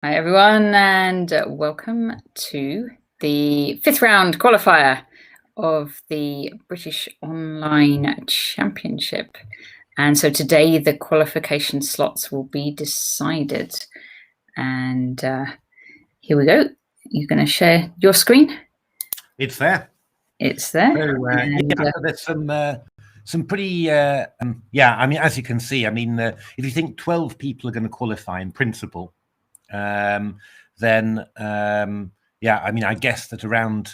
Hi everyone, and welcome to the 5th round qualifier of the British Online Championship. And so today the qualification slots will be decided. And here we go. You're going to share your screen? It's there. It's there. So, there's some pretty, yeah, I mean, as you can see, I mean, if you think 12 people are going to qualify in principle, then yeah, I mean, I guess that around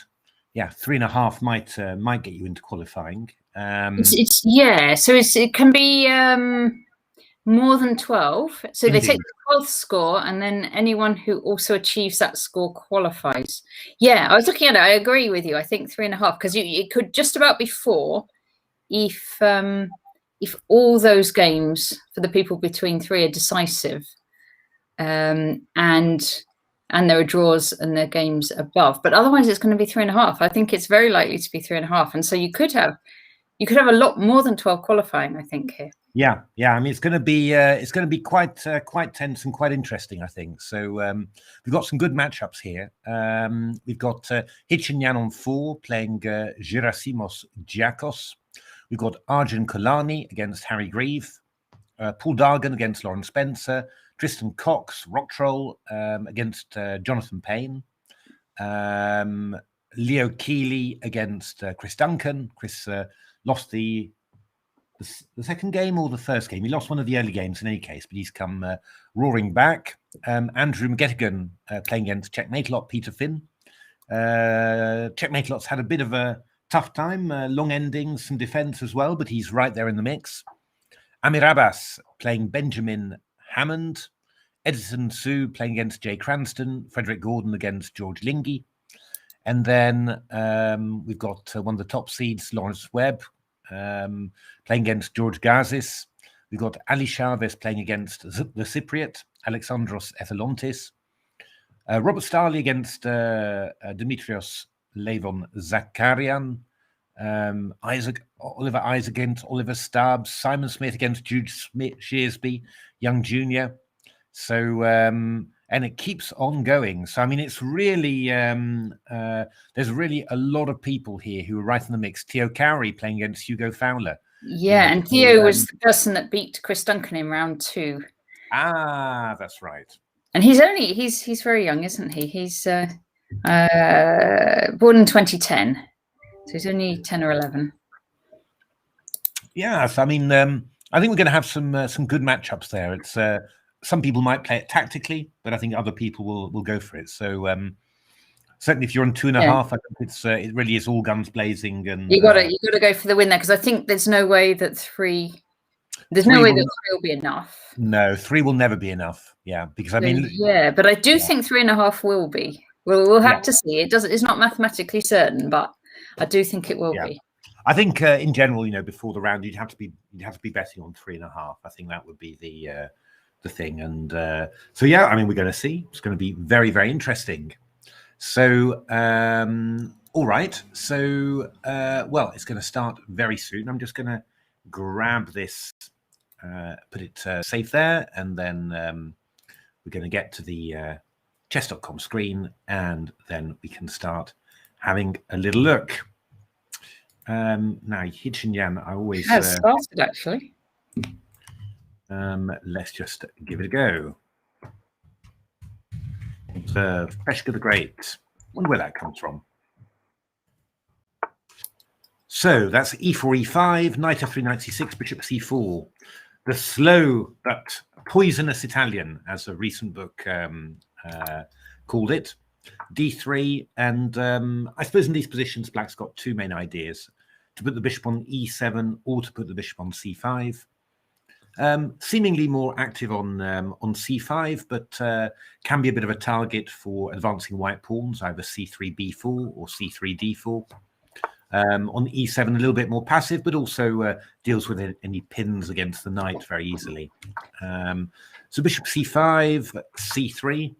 3.5 might get you into qualifying. So it can be more than 12. So Indeed. They take the 12th score, and then anyone who also achieves that score qualifies. Yeah, I was looking at it. I agree with you. I think 3.5, because it could just about be 4 if all those games for the people between 3 are decisive. And there are draws and there are games above, but otherwise it's going to be 3.5. I think it's very likely to be 3.5, and so you could have a lot more than 12 qualifying, I think, here. Yeah. I mean, it's going to be quite tense and quite interesting, I think. So we've got some good matchups here. We've got Hitchinyan on 4 playing Gerasimos Giakos. We've got Arjun Kolani against Harry Grieve. Paul Dargan against Lauren Spencer. Tristan Cox, Rock Troll, against Jonathan Payne. Leo Keeley against Chris Duncan. Chris lost the second game or the first game. He lost one of the early games in any case, but he's come roaring back. Andrew McGettigan playing against Checkmatelot Peter Finn. Checkmatelot's had a bit of a tough time, long endings, some defense as well, but he's right there in the mix. Amir Abbas playing Benjamin Hammond, Edison Sue playing against Jay Cranston, Frederick Gordon against George Lingy. And then we've got one of the top seeds, Lawrence Webb, playing against George Gazis. We've got Ali Chavez playing against the Cypriot, Alexandros Ethelontis. Robert Starley against Dimitrios Levon Zakarian. Oliver Isaac against Oliver Stubbs. Simon Smith against Jude Shearsby, young junior. So, and it keeps on going. So, I mean, it's really, there's really a lot of people here who are right in the mix. Theo Cowrie playing against Hugo Fowler. Yeah, and Theo was the person that beat Chris Duncan in round 2. Ah, that's right. And he's very young, isn't he? He's born in 2010. So he's only 10 or 11. Yes, I mean, I think we're going to have some good matchups there. It's some people might play it tactically, but I think other people will go for it. So certainly, if you're on 2.5, I think it really is all guns blazing, and you got to go for the win there, because I think there's no way that 3. There's no way that 3 will be enough. No, 3 will never be enough. Yeah, because I mean, but I do think 3.5 will be. We'll have to see. It's not mathematically certain, but I do think it will be. I think in general, before the round, you'd have to be betting on 3.5. I think that would be the thing. And so yeah, I mean, we're going to see. It's going to be very, very interesting. So all right. So well, it's going to start very soon. I'm just going to grab this, put it safe there, and then we're going to get to the chess.com screen, and then we can start having a little look. Now, Hitchinyan, I always has started actually. Let's just give it a go. Observe Peshka the Great. Wonder where that comes from. So that's e4, e5, knight f3, knight c6, bishop c4. The slow but poisonous Italian, as a recent book called it. d3, and I suppose in these positions, black's got two main ideas: to put the bishop on e7 or to put the bishop on c5. Seemingly more active on c5, but can be a bit of a target for advancing white pawns, either c3 b4 or c3 d4. On e7, a little bit more passive, but also deals with any pins against the knight very easily. So bishop c5, c3,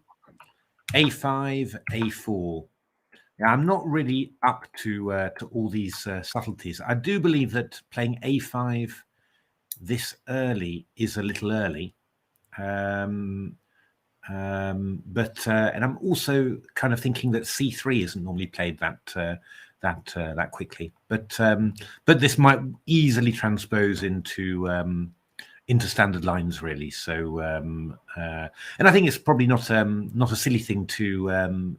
a5, a4. Yeah, I'm not really up to all these subtleties. I do believe that playing a5 this early is a little early. And I'm also kind of thinking that c3 isn't normally played that quickly, but this might easily transpose into standard lines, really. So and I think it's probably not a silly thing to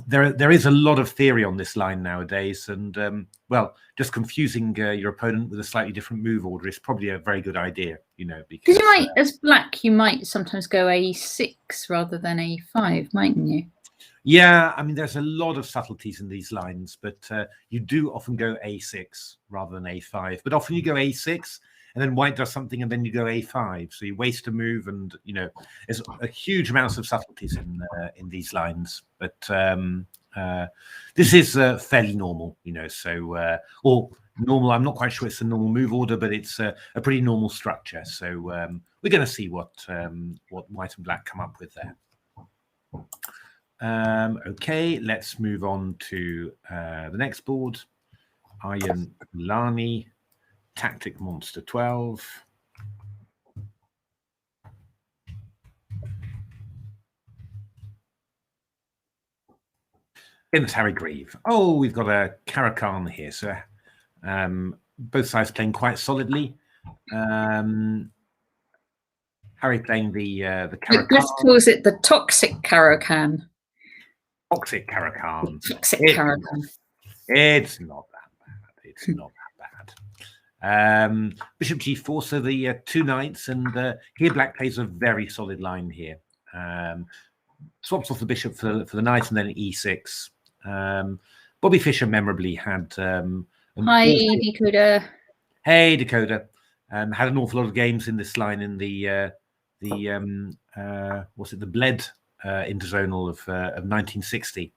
there is a lot of theory on this line nowadays, and well, just confusing your opponent with a slightly different move order is probably a very good idea, because you might, as black, you might sometimes go a6 rather than a5, mightn't you? Yeah, I mean, there's a lot of subtleties in these lines, but you do often go a6 rather than a5. But often you go a6, and then white does something, and then you go a5. So you waste a move, and there's a huge amounts of subtleties in these lines. But this is fairly normal, So or normal. I'm not quite sure it's a normal move order, but it's a pretty normal structure. So we're going to see what white and black come up with there. Okay, let's move on to the next board. Iron Lani, Tactic Monster 12. It's Harry Grieve. Oh, we've got a Caracan here. So both sides playing quite solidly. Harry playing the Caracan. Gus calls it the toxic Caracan. Toxic Caracan. Toxic Caracan. It's not that bad. It's not that bad. Bishop g4, so the 2 knights, and here black plays a very solid line here. Swaps off the bishop for the knight, and then e6. Bobby Fischer memorably had Hi, Dakota. Hey, Dakota. Had an awful lot of games in this line in the what's it, the Bled interzonal of 1960,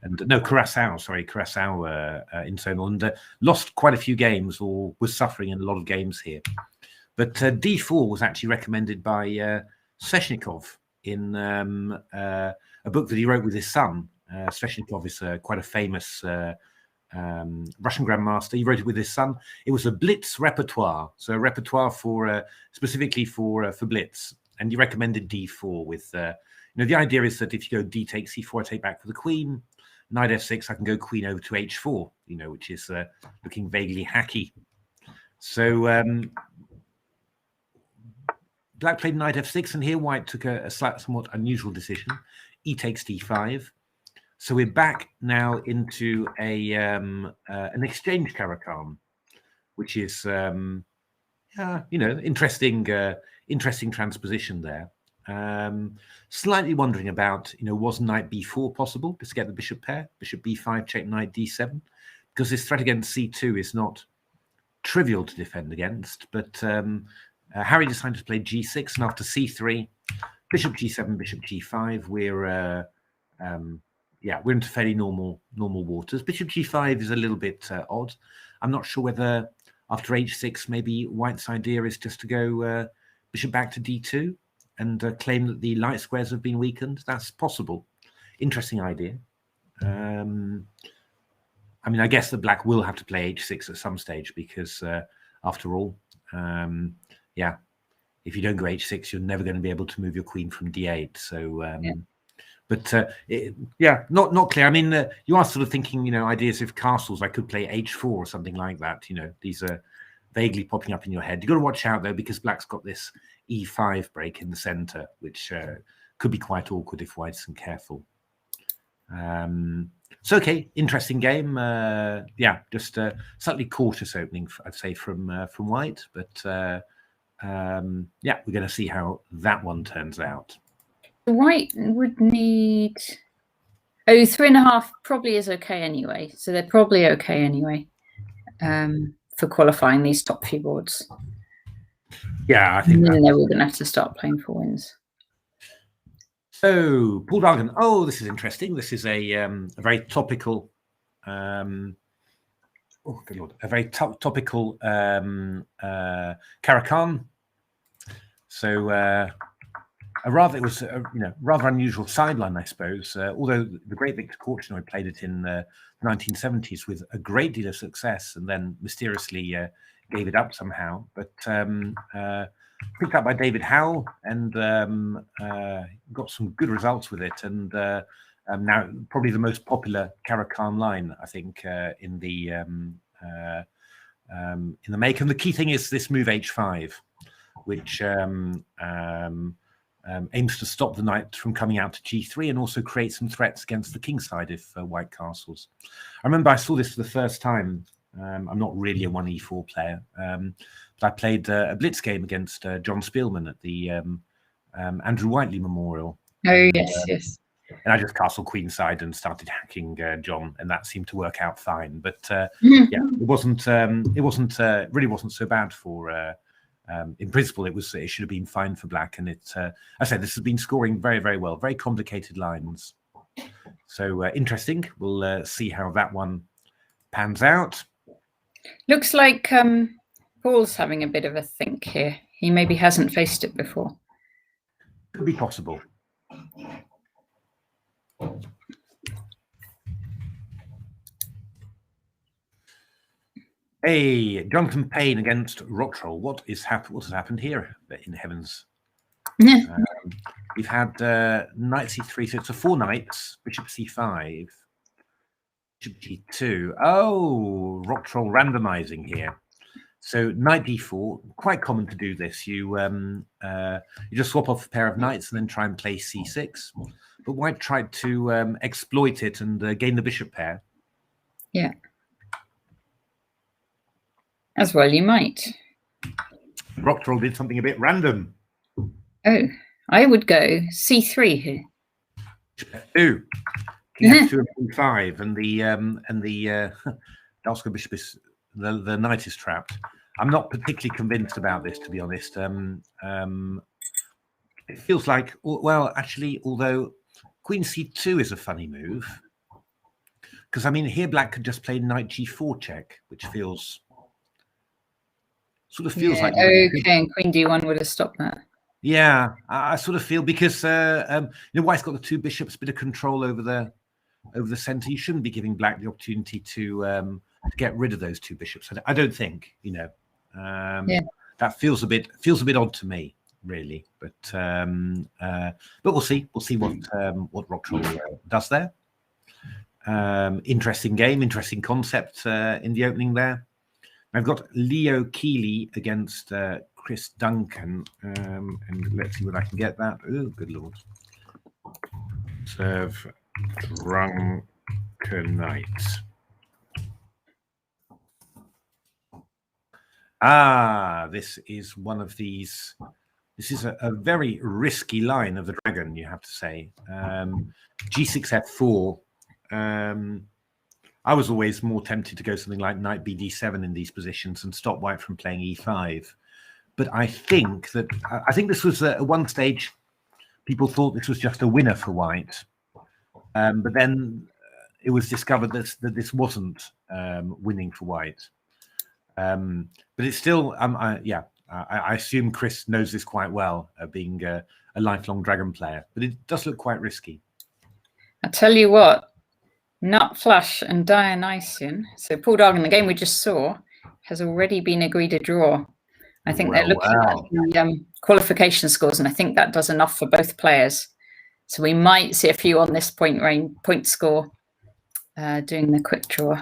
and no, Curacao interzonal, and lost quite a few games, or was suffering in a lot of games here. But d4 was actually recommended by Sveshnikov in a book that he wrote with his son. Sveshnikov is quite a famous Russian Grandmaster. He wrote it with his son. It was a blitz repertoire, so a repertoire for specifically for blitz, and he recommended d4 with the idea is that if you go d takes c4, I take back for the queen, knight f6, I can go queen over to h4, which is looking vaguely hacky. So black played knight f6, and here white took a somewhat unusual decision. E takes d5. So we're back now into an exchange Caracan, which is interesting transposition there. Slightly wondering about, was knight b4 possible just to get the bishop pair? Bishop b5, check knight d7, because this threat against c2 is not trivial to defend against. But Harry decided to play g6, and after c3, bishop g7, bishop g5, we're into fairly normal waters. Bishop g5 is a little bit odd. I'm not sure whether after h6, maybe white's idea is just to go bishop back to d2 and claim that the light squares have been weakened. That's possible. Interesting idea. I mean, I guess that black will have to play h6 at some stage, because after all, if you don't go h6, you're never going to be able to move your queen from d8. So but not clear. I mean, you are sort of thinking, ideas of castles. I could play h4 or something like that. These are vaguely popping up in your head. You've got to watch out, though, because black's got this e5 break in the center, which could be quite awkward if white isn't careful. So, okay, interesting game. Just a slightly cautious opening, I'd say, from white. But, we're going to see how that one turns out. White would need 3.5 probably is okay anyway. So they're probably okay anyway for qualifying these top few boards. Yeah, I think then they're all going to have to start playing for wins. So Paul Dargan. Oh, this is interesting. This is a very topical. Oh good lord, a very topical Caracan. So. It was a rather unusual sideline, I suppose. Although the great Victor Korchnoi played it in the 1970s with a great deal of success, and then mysteriously gave it up somehow. But picked up by David Howell, and got some good results with it. And now probably the most popular Caro-Kann line, I think, in the make. And the key thing is this move H5, which aims to stop the knight from coming out to G3 and also create some threats against the king side if white castles. I remember I saw this for the first time. I'm not really a 1e4 player, but I played a blitz game against John Spielman at the Andrew Whiteley Memorial. Oh, yes. And I just castled queenside and started hacking John, and that seemed to work out fine. But yeah, it really wasn't so bad for. In principle, it should have been fine for black, and I said this has been scoring very, very well. Very complicated lines, so interesting. We'll see how that one pans out. Looks like Paul's having a bit of a think here. He maybe hasn't faced it before. Could be possible. Hey, Jonathan Payne against Rocktroll. What has happened here in heavens? We've had knight c3, so it's a 4 knights, bishop c5, bishop g2. Oh, Rocktroll randomizing here. So knight d4, quite common to do this. You just swap off a pair of knights and then try and play c6. But white tried to exploit it and gain the bishop pair. Yeah. As well you might. Rocktroll did something a bit random. Oh, I would go c3 here. King f2 and b5, and the Dalsko bishop is the knight is trapped. I'm not particularly convinced about this, to be honest. It feels like, well, actually, although queen c2 is a funny move, because I mean here black could just play knight g4 check, which feels. Sort of feels like okay, and queen d1 would have stopped that. Yeah, I sort of feel because white's got the 2 bishops, bit of control over the center. You shouldn't be giving black the opportunity to get rid of those 2 bishops. I don't think, that feels a bit odd to me, really. But we'll see. We'll see what Rocktroll does there. Interesting game, interesting concept in the opening there. I've got Leo Keeley against Chris Duncan, and let's see what I can get that. Oh, good lord. Serve Drunken Knight. Ah, this is one of these. This is a very risky line of the dragon, you have to say. G6 f4. I was always more tempted to go something like knight bd7 in these positions and stop white from playing e5. But I think this was at one stage, people thought this was just a winner for white. But then it was discovered that this wasn't winning for white. But it's still, I assume Chris knows this quite well, being a lifelong dragon player. But it does look quite risky. I tell you what. Nut Flush and Dionysian. So Paul Dargan, the game we just saw, has already been agreed a draw. I think they're looking at the qualification scores, and I think that does enough for both players. So we might see a few on this point score doing the quick draw.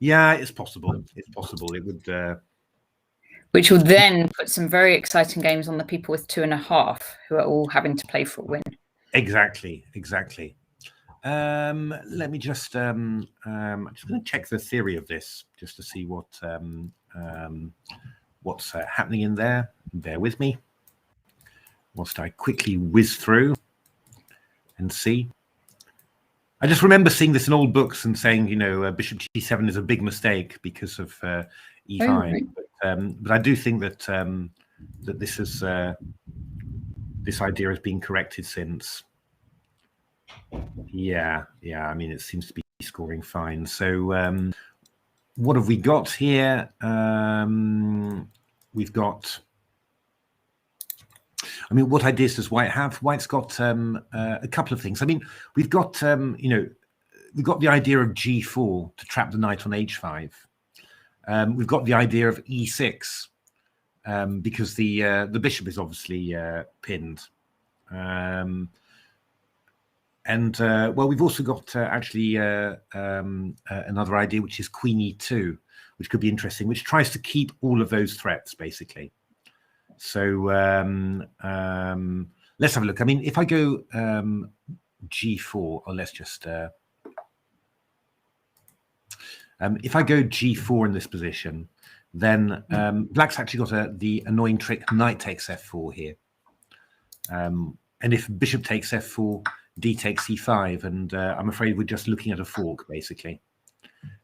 Yeah, it's possible. It's possible. It would. Which will then put some very exciting games on the people with 2.5, who are all having to play for a win. Exactly. Let me just I'm just going to check the theory of this just to see what's happening in there. Bear with me whilst I quickly whiz through and see. I just remember seeing this in old books and saying, bishop g7 is a big mistake because of e5. Oh, right. But I do think that that this idea has been corrected since. Yeah. I mean, it seems to be scoring fine. So, what have we got here? We've got. I mean, what ideas does White have? White's got a couple of things. I mean, we've got we've got the idea of g4 to trap the knight on h5. We've got the idea of e6 because the bishop is obviously pinned. Well, we've also got actually another idea, which is Queen E2, which could be interesting, which tries to keep all of those threats, basically. So let's have a look. I mean, if I go G4, or let's just... if I go G4 in this position, then black's actually got the annoying trick knight takes F4 here. And if bishop takes F4, D takes C5, and I'm afraid we're just looking at a fork, basically.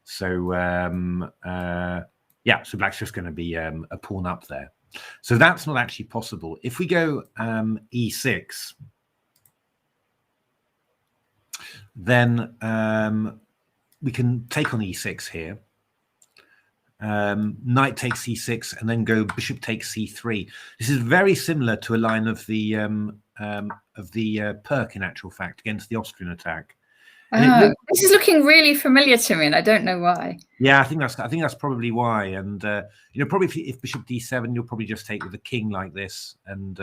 So, yeah, so black's just going to be a pawn up there. So that's not actually possible. If we go E6, then we can take on E6 here. Knight takes C6, and then go bishop takes C3. This is very similar to a line of the Perk, in actual fact, against the Austrian attack. This is looking really familiar to me, and I don't know why. Yeah, I think that's probably why. And you know, probably if bishop D7, you'll probably just take with the king like this, and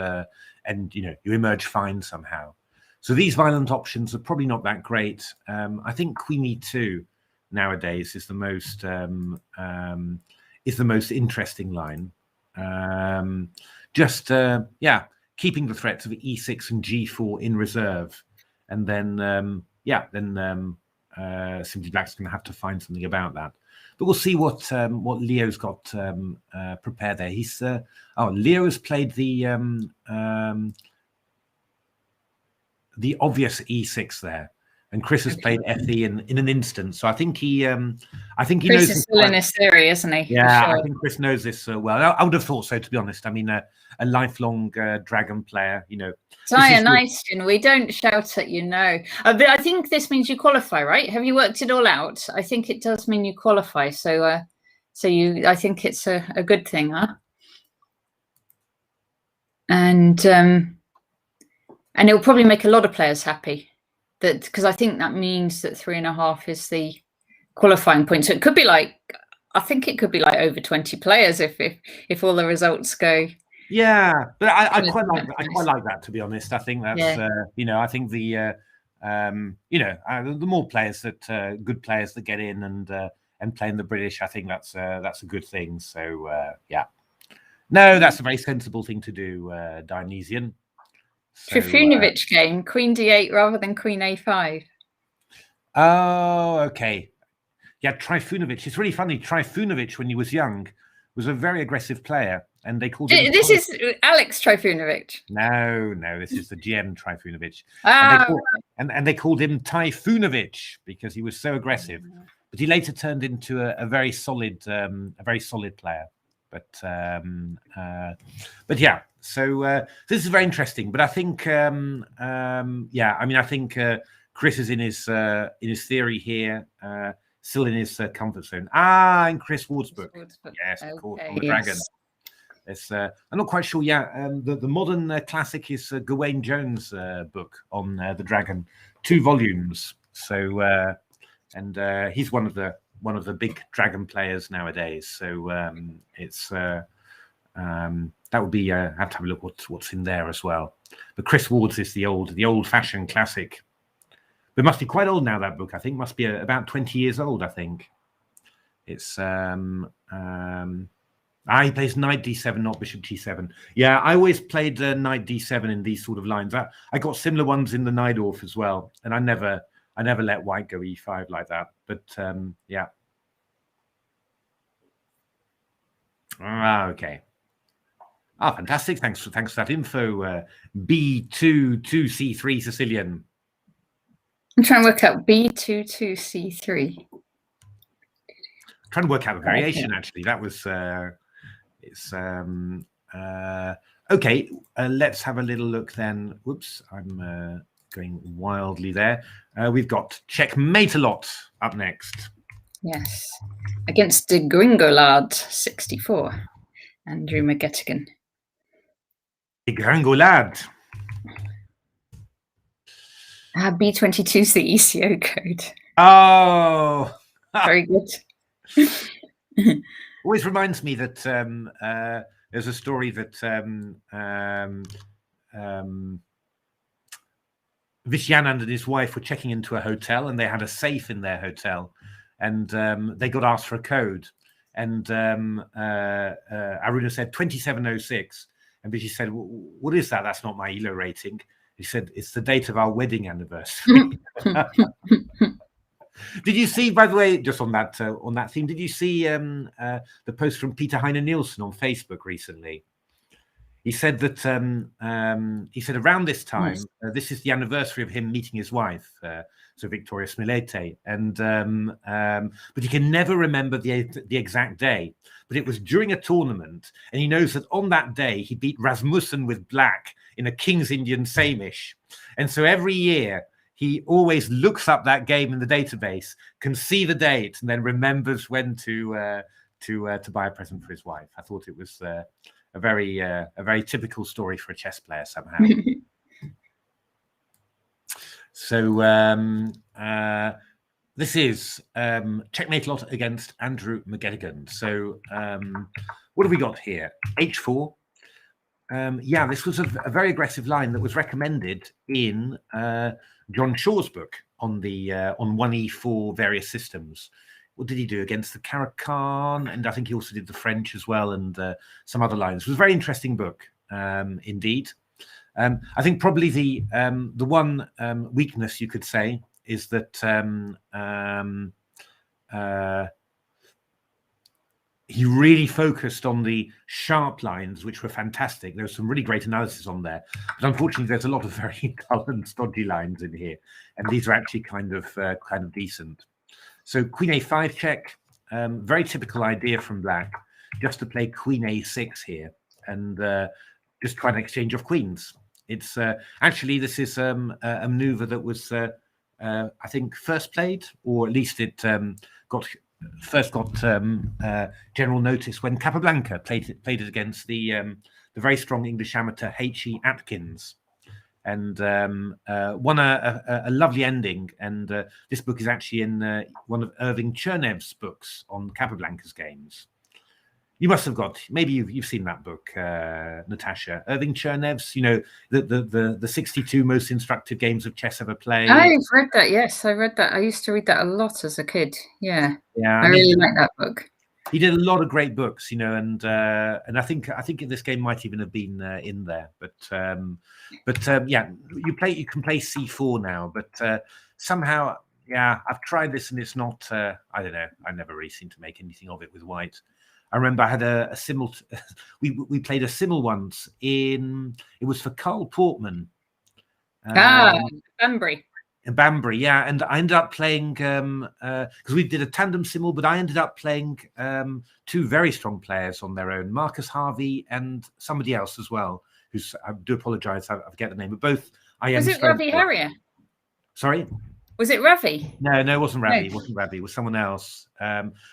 you know, you emerge fine somehow. So these violent options are probably not that great. I think Queen E2 nowadays is the most interesting line. Yeah, keeping the threats of E6 and G4 in reserve, and then simply black's going to have to find something about that. But we'll see what Leo's got prepared there. He's Leo has played the obvious E6 there, and Chris has played FE in an instant. So I think he knows. Chris is still in his theory, isn't he? Yeah, sure. I think Chris knows this well. I would have thought so, to be honest. I mean, a lifelong dragon player, you know. Dionysian, we don't shout at you, no. But I think this means you qualify, right? Have you worked it all out? I think it does mean you qualify. So, I think it's a good thing, huh? And it'll probably make a lot of players happy, because I think that means that 3.5 is the qualifying point. So it could be like, I think it could be like over 20 players if all the results go. Yeah, but I quite like that, to be honest. I think that's you know, I think the you know, the more players that good players that get in and play in the British, I think that's a good thing. So yeah, no, that's a very sensible thing to do, Dionysian. So, Trifunovic game, Queen D8 rather than Queen A5. Oh, okay. Yeah, Trifunovic. It's really funny. Trifunovic, when he was young, was a very aggressive player, and they called him. This is Alex Trifunovic. No, this is the GM Trifunovic. Ah, and they called him Typhonovic because he was so aggressive. But he later turned into a very solid player. But yeah. So this is very interesting. But I think yeah, I mean, I think Chris is in his theory here. Still in his comfort zone. In Chris Ward's book. Yes, of course, on the dragon. It's, I'm not quite sure. Yeah, the modern classic is Gawain Jones' book on the dragon, 2 volumes. So and he's one of the big dragon players nowadays. So it's that would be have to have a look what's in there as well. But Chris Ward's is the old-fashioned classic. It must be quite old now, that book. I think must be about 20 years old, I think. It's he plays knight d7, not bishop g7. Yeah, I always played knight d7 in these sort of lines. I got similar ones in the Najdorf as well, and I never let white go e5 like that. But yeah. Okay. Fantastic. Thanks for that info. B2 2c3 Sicilian. I'm trying to work out B22C3. Trying to work out the variation, actually. That was it's okay. Let's have a little look then. Whoops, I'm going wildly there. We've got Checkmate a lot up next. Yes, against the Gringolard 64, Andrew McGettigan. The Gringolard. B22's the ECO code. Oh, very good. Always reminds me that There's a story that Vishyanand and his wife were checking into a hotel, and they had a safe in their hotel, and they got asked for a code, and Aruna said 2706, and Vishy said, "What is that? That's not my ELO rating." He said, "It's the date of our wedding anniversary." Did you see, by the way, just on that theme, did you see the post from Peter Heine Nielsen on Facebook recently? He said that around this time, this is the anniversary of him meeting his wife, so Victoria Smilete, and but he can never remember the exact day. But it was during a tournament, and he knows that on that day he beat Rasmussen with black in a King's Indian Samish, and so every year he always looks up that game in the database, can see the date, and then remembers when to buy a present for his wife. I thought it was a very typical story for a chess player somehow. So this is checkmate lot against Andrew McGettigan. So what have we got here? H4. Yeah, this was a very aggressive line that was recommended in John Shaw's book on the on 1E4 various systems. What did he do against the Caracan? And I think he also did the French as well, and some other lines. It was a very interesting book, indeed. I think probably the one weakness you could say is that he really focused on the sharp lines, which were fantastic. There was some really great analysis on there, but unfortunately, there's a lot of very dull and stodgy lines in here, and these are actually kind of decent. So Queen A5 check, very typical idea from Black, just to play Queen A6 here and just try an exchange of queens. It's actually this is a maneuver that was I think first played, or at least it first got general notice when Capablanca played it against the very strong English amateur H.E. Atkins, and won a lovely ending. And this book is actually in one of Irving Chernev's books on Capablanca's games. You must have got, maybe you've seen that book, Natasha. Irving Chernev's, you know, the 62 most instructive games of chess ever played. I've read that. Yes, I read that. I used to read that a lot as a kid. Yeah, yeah. I really like that book. He did a lot of great books, you know, and I think this game might even have been in there. But yeah, you can play C4 now, but somehow, yeah, I've tried this and it's not. I don't know. I never really seem to make anything of it with white. I remember I had a simul. We played a simul once it was for Carl Portman. Banbury. In Banbury, yeah, and I ended up playing because we did a tandem simul, but I ended up playing two very strong players on their own, Marcus Harvey and somebody else as well. Who's I do apologise, I forget the name, but both I am. Was it Ravi Harrier? Sorry. Was it Ravi? No, it wasn't Ravi. It wasn't Ravi. It was someone else.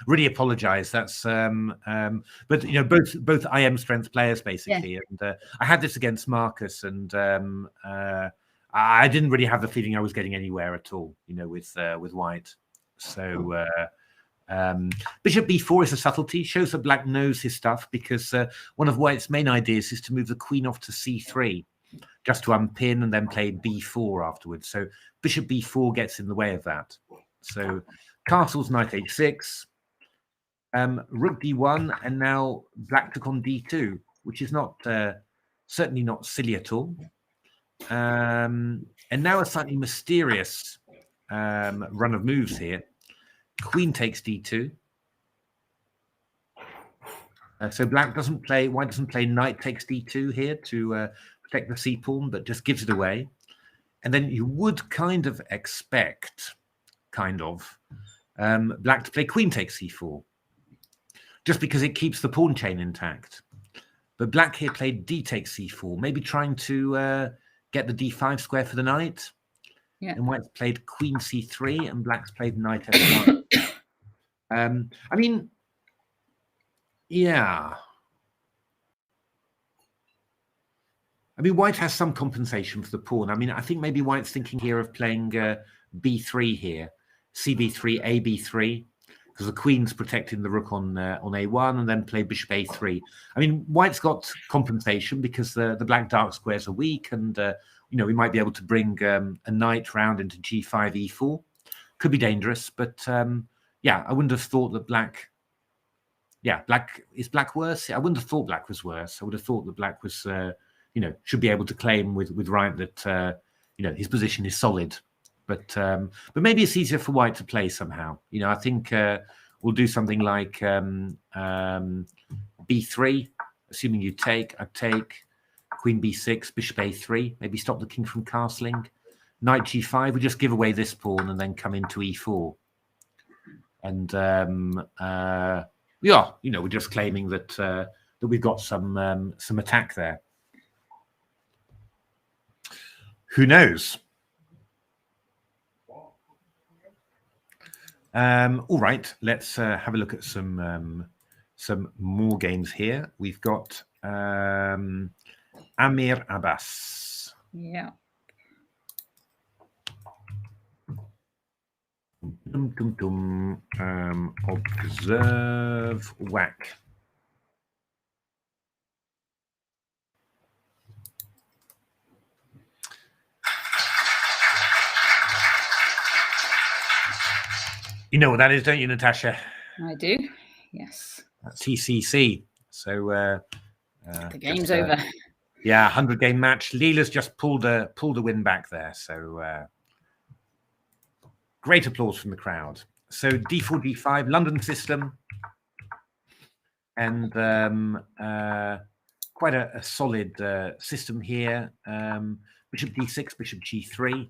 Really apologise. That's but you know, both IM strength players basically. Yeah. And I had this against Marcus, and I didn't really have the feeling I was getting anywhere at all, you know, with white. So Bishop B4 is a subtlety. Shows that Black knows his stuff, because one of White's main ideas is to move the queen off to C3. Just to unpin and then play B4 afterwards. So Bishop B4 gets in the way of that. So castles, knight H6, rook D1, and now Black took on D2, which is not certainly not silly at all. And now a slightly mysterious run of moves here. Queen takes D2. So Black doesn't play. White doesn't play knight takes D2 here to protect the C pawn, but just gives it away. And then you would kind of expect, Black to play queen takes C4, just because it keeps the pawn chain intact. But Black here played D takes C4, maybe trying to get the D5 square for the knight. Yeah. And White's played queen C3, and Black's played knight F1. I mean, yeah. I mean, White has some compensation for the pawn. I mean, I think maybe White's thinking here of playing B3 here, CB3, AB3, because the queen's protecting the rook on a1, and then play bishop a3. I mean, white's got compensation because the black dark squares are weak, and you know, we might be able to bring a knight round into g5, e4. Could be dangerous, but yeah, I wouldn't have thought that black. Yeah, is black worse? I wouldn't have thought black was worse. I would have thought that black was, you know, should be able to claim with right that you know, his position is solid. But maybe it's easier for white to play somehow. You know, I think we'll do something like b3, assuming you take. I take queen b6, bishop a3. Maybe stop the king from castling. Knight g5. We just give away this pawn and then come into e4. And yeah, you know, we're just claiming that that we've got some attack there. Who knows? All right, let's have a look at some more games here. We've got Amir Abbas. Yeah. Observe whack. You know what that is, don't you, Natasha? I do. Yes. That's TCC. So the game's over. Yeah, 100-game match. Leela's just pulled a win back there. So great applause from the crowd. So d4, d5, London system, and quite a solid system here. Bishop d6, bishop g3.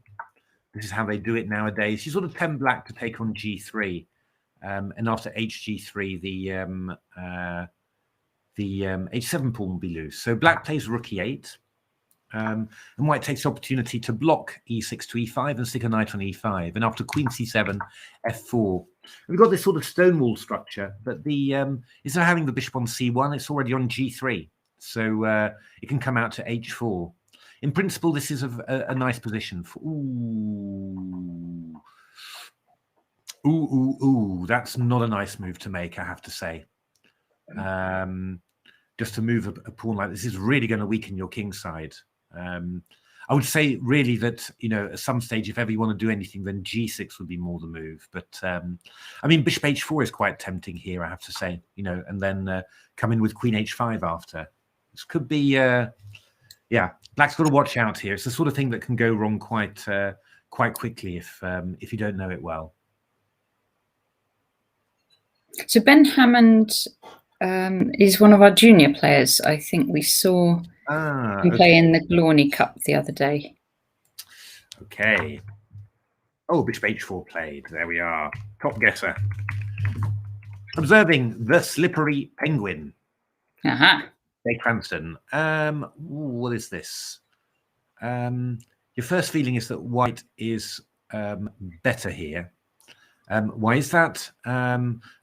This is how they do it nowadays. You sort of tempt black to take on g3, and after hg3, the h7 pawn will be loose. So black plays rook e8, and white takes the opportunity to block e6 to e5 and stick a knight on e5. And after queen c7, f4. We've got this sort of stonewall structure, but the instead of having the bishop on c1, it's already on g3. So it can come out to h4. In principle, this is a nice position for. Ooh, that's not a nice move to make, I have to say. Just to move a pawn like this is really going to weaken your king side. I would say really that, you know, at some stage, if ever you want to do anything, then g6 would be more the move. But I mean, bishop h4 is quite tempting here, I have to say, you know, and then come in with queen h5 after. This could be, yeah, black's got to watch out here. It's the sort of thing that can go wrong quite quickly if you don't know it well. So Ben Hammond is one of our junior players. I think we saw him play in the Glawny Cup the other day. Okay. Oh, bishop h4 played. There we are. Top guesser. Observing the slippery penguin. Aha. Jay Cranston. What is this? Your first feeling is that white is better here. Why is that?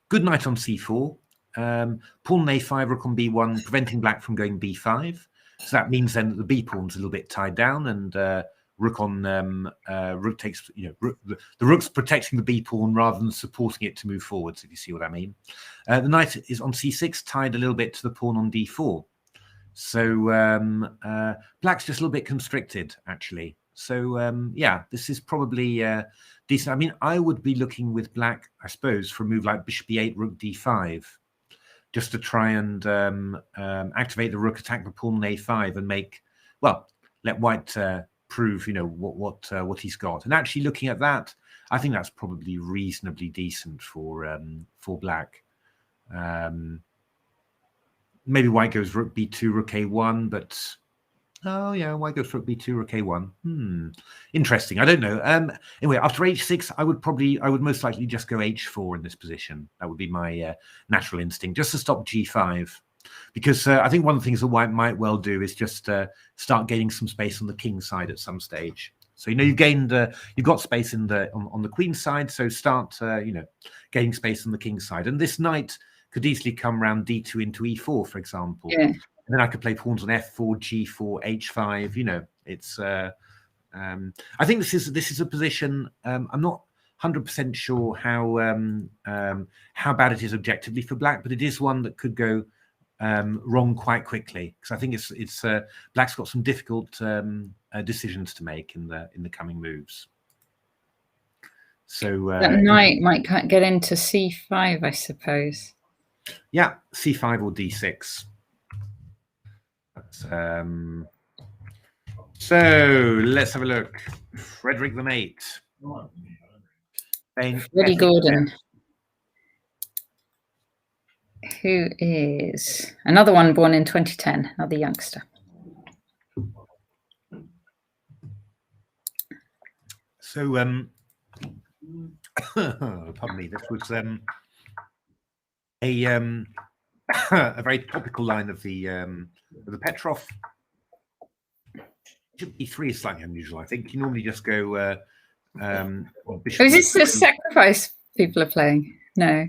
Good knight on c4. Pawn on a5, rook on b1, preventing black from going b5. So that means then that the b pawn's a little bit tied down, and rook on rook takes, you know, the rook's protecting the b pawn rather than supporting it to move forwards, if you see what I mean. The knight is on c6, tied a little bit to the pawn on d4. So black's just a little bit constricted, actually. So yeah, this is probably decent. I mean, I would be looking with black, I suppose, for a move like bishop e8, rook d5, just to try and activate the rook, attack the pawn on a5, and make, well, let white prove, you know, what he's got. And actually, looking at that, I think that's probably reasonably decent for black. Maybe white goes rook b2, rook a1, but oh yeah, white goes rook b2, rook a1. Interesting. I don't know. Anyway, after h6, I would most likely just go h4 in this position. That would be my natural instinct, just to stop g5, because I think one of the things that white might well do is just start gaining some space on the king side at some stage. So, you know, you've got space on the queen side, so start you know, gaining space on the king side, and this knight could easily come round d2 into e4, for example. Yeah. And then I could play pawns on f4, g4, h5. You know, it's. I think this is a position. I'm not 100% sure how bad it is objectively for black, but it is one that could go wrong quite quickly, because I think it's black's got some difficult decisions to make in the coming moves. So that knight might get into c5, I suppose. Yeah, c5 or d6. So let's have a look. Frederick the Mate. Freddie Gordon, who is another one born in 2010, another youngster. So, pardon me, this was a very topical line of the Petrov. Bishop e3 is slightly unusual. I think you normally just go. Is this the sacrifice people are playing? No.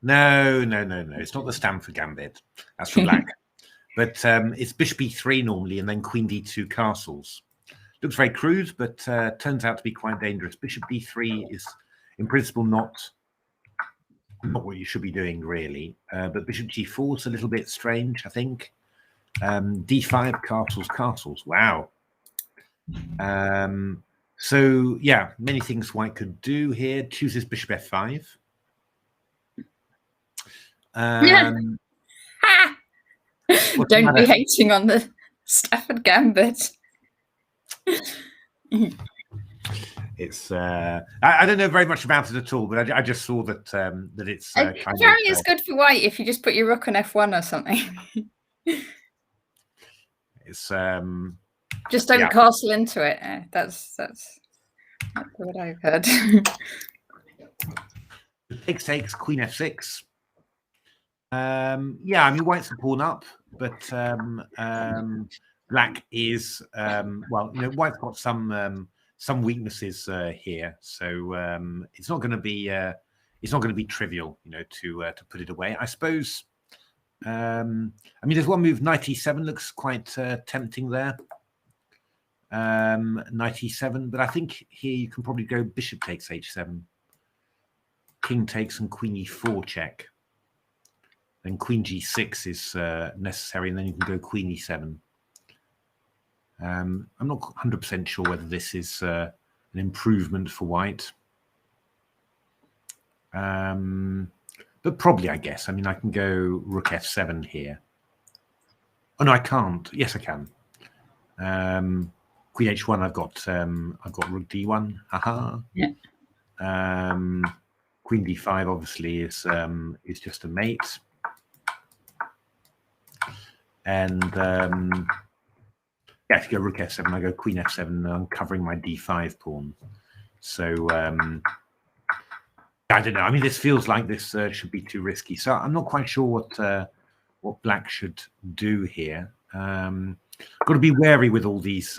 No. It's not the Stanford Gambit. That's for black. But it's bishop e3 normally, and then queen d2 castles. Looks very crude, but turns out to be quite dangerous. Bishop d3 is, in principle, not what you should be doing, really. But bishop g4 is a little bit strange, I think. d5 castles. Wow. So yeah, many things white could do here. Chooses bishop f5. Don't be hating on the Stafford Gambit. It's I don't know very much about it at all, but I just saw that that it's kind apparently it's good for white if you just put your rook on f1 or something. It's just don't castle into it. That's what I've heard. Takes queen f6. Yeah, I mean white's a pawn up, but black is well, you know, white's got some weaknesses here, so it's not going to be trivial, you know, to put it away. I suppose. I mean, there's one move, knight e7 looks quite tempting there. Knight e7, but I think here you can probably go bishop takes h7, king takes, and queen e4 check. Then queen g6 is necessary, and then you can go queen e7. I'm not 100% sure whether this is an improvement for white. But probably, I guess. I mean, I can go rook f7 here. Oh no, I can't. Yes, I can. Queen h1. I've got rook d1. Haha. Yeah. Queen d5 obviously is just a mate. And yeah, if you go rook f7, I go queen f7, and I'm covering my d5 pawn. So I don't know. I mean, this feels like this should be too risky. So I'm not quite sure what black should do here. Got to be wary with all these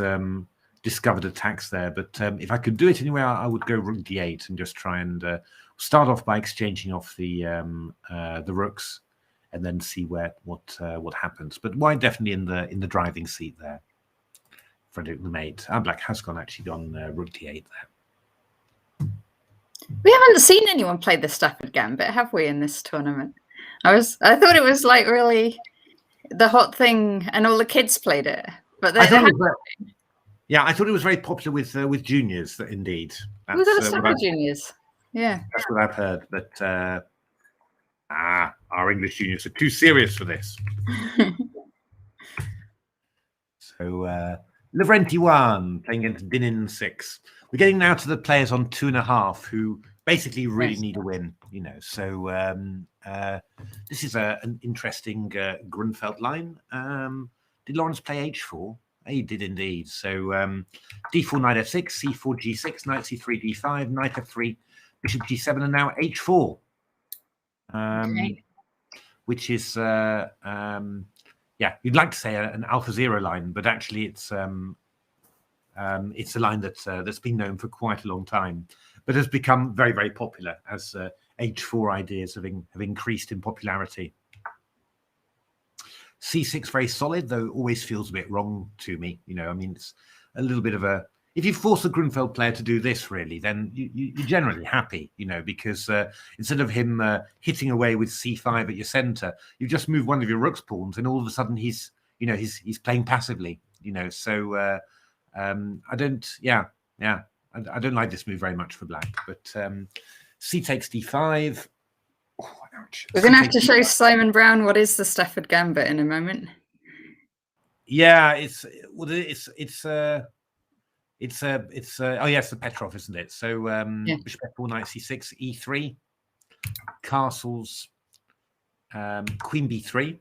discovered attacks there. But if I could do it anyway, I would go rook d8 and just try and start off by exchanging off the rooks, and then see what happens. But white definitely in the driving seat there. Frederick the Mate. Black has actually gone rook d8 there. We haven't seen anyone play the Stafford Gambit, have we, in this tournament? I thought it was like really the hot thing, and all the kids played it. But I thought it was very popular with juniors. Indeed, that's the Stafford juniors. Yeah, that's what I've heard. But our English juniors are too serious for this. So Lavrenti 1 playing against Dinin 6. We're getting now to the players on 2.5 who basically really need a win, you know. So this is an interesting Grunfeld line. Did Lawrence play h4? He did indeed. So d4, knight f6, c4, g6, knight c3, d5, knight f3, bishop g7, and now h4. Which is yeah, you'd like to say an AlphaZero line, but actually it's a line that's been known for quite a long time, but has become very, very popular as h4 ideas have increased in popularity. c6 very solid, though always feels a bit wrong to me. You know, I mean, it's a little bit of a if you force a Grunfeld player to do this, really, then you're generally happy, you know, because instead of him hitting away with c5 at your center, you just move one of your rook's pawns, and all of a sudden he's playing passively, you know. So I don't like this move very much for black. But c takes d5. Oh, ouch. We're going to have to show Simon Brown what is the Stafford Gambit in a moment. Yeah, it's oh yes, the Petrov, isn't it? So bishop f4, knight c6, e3, castles, queen b3.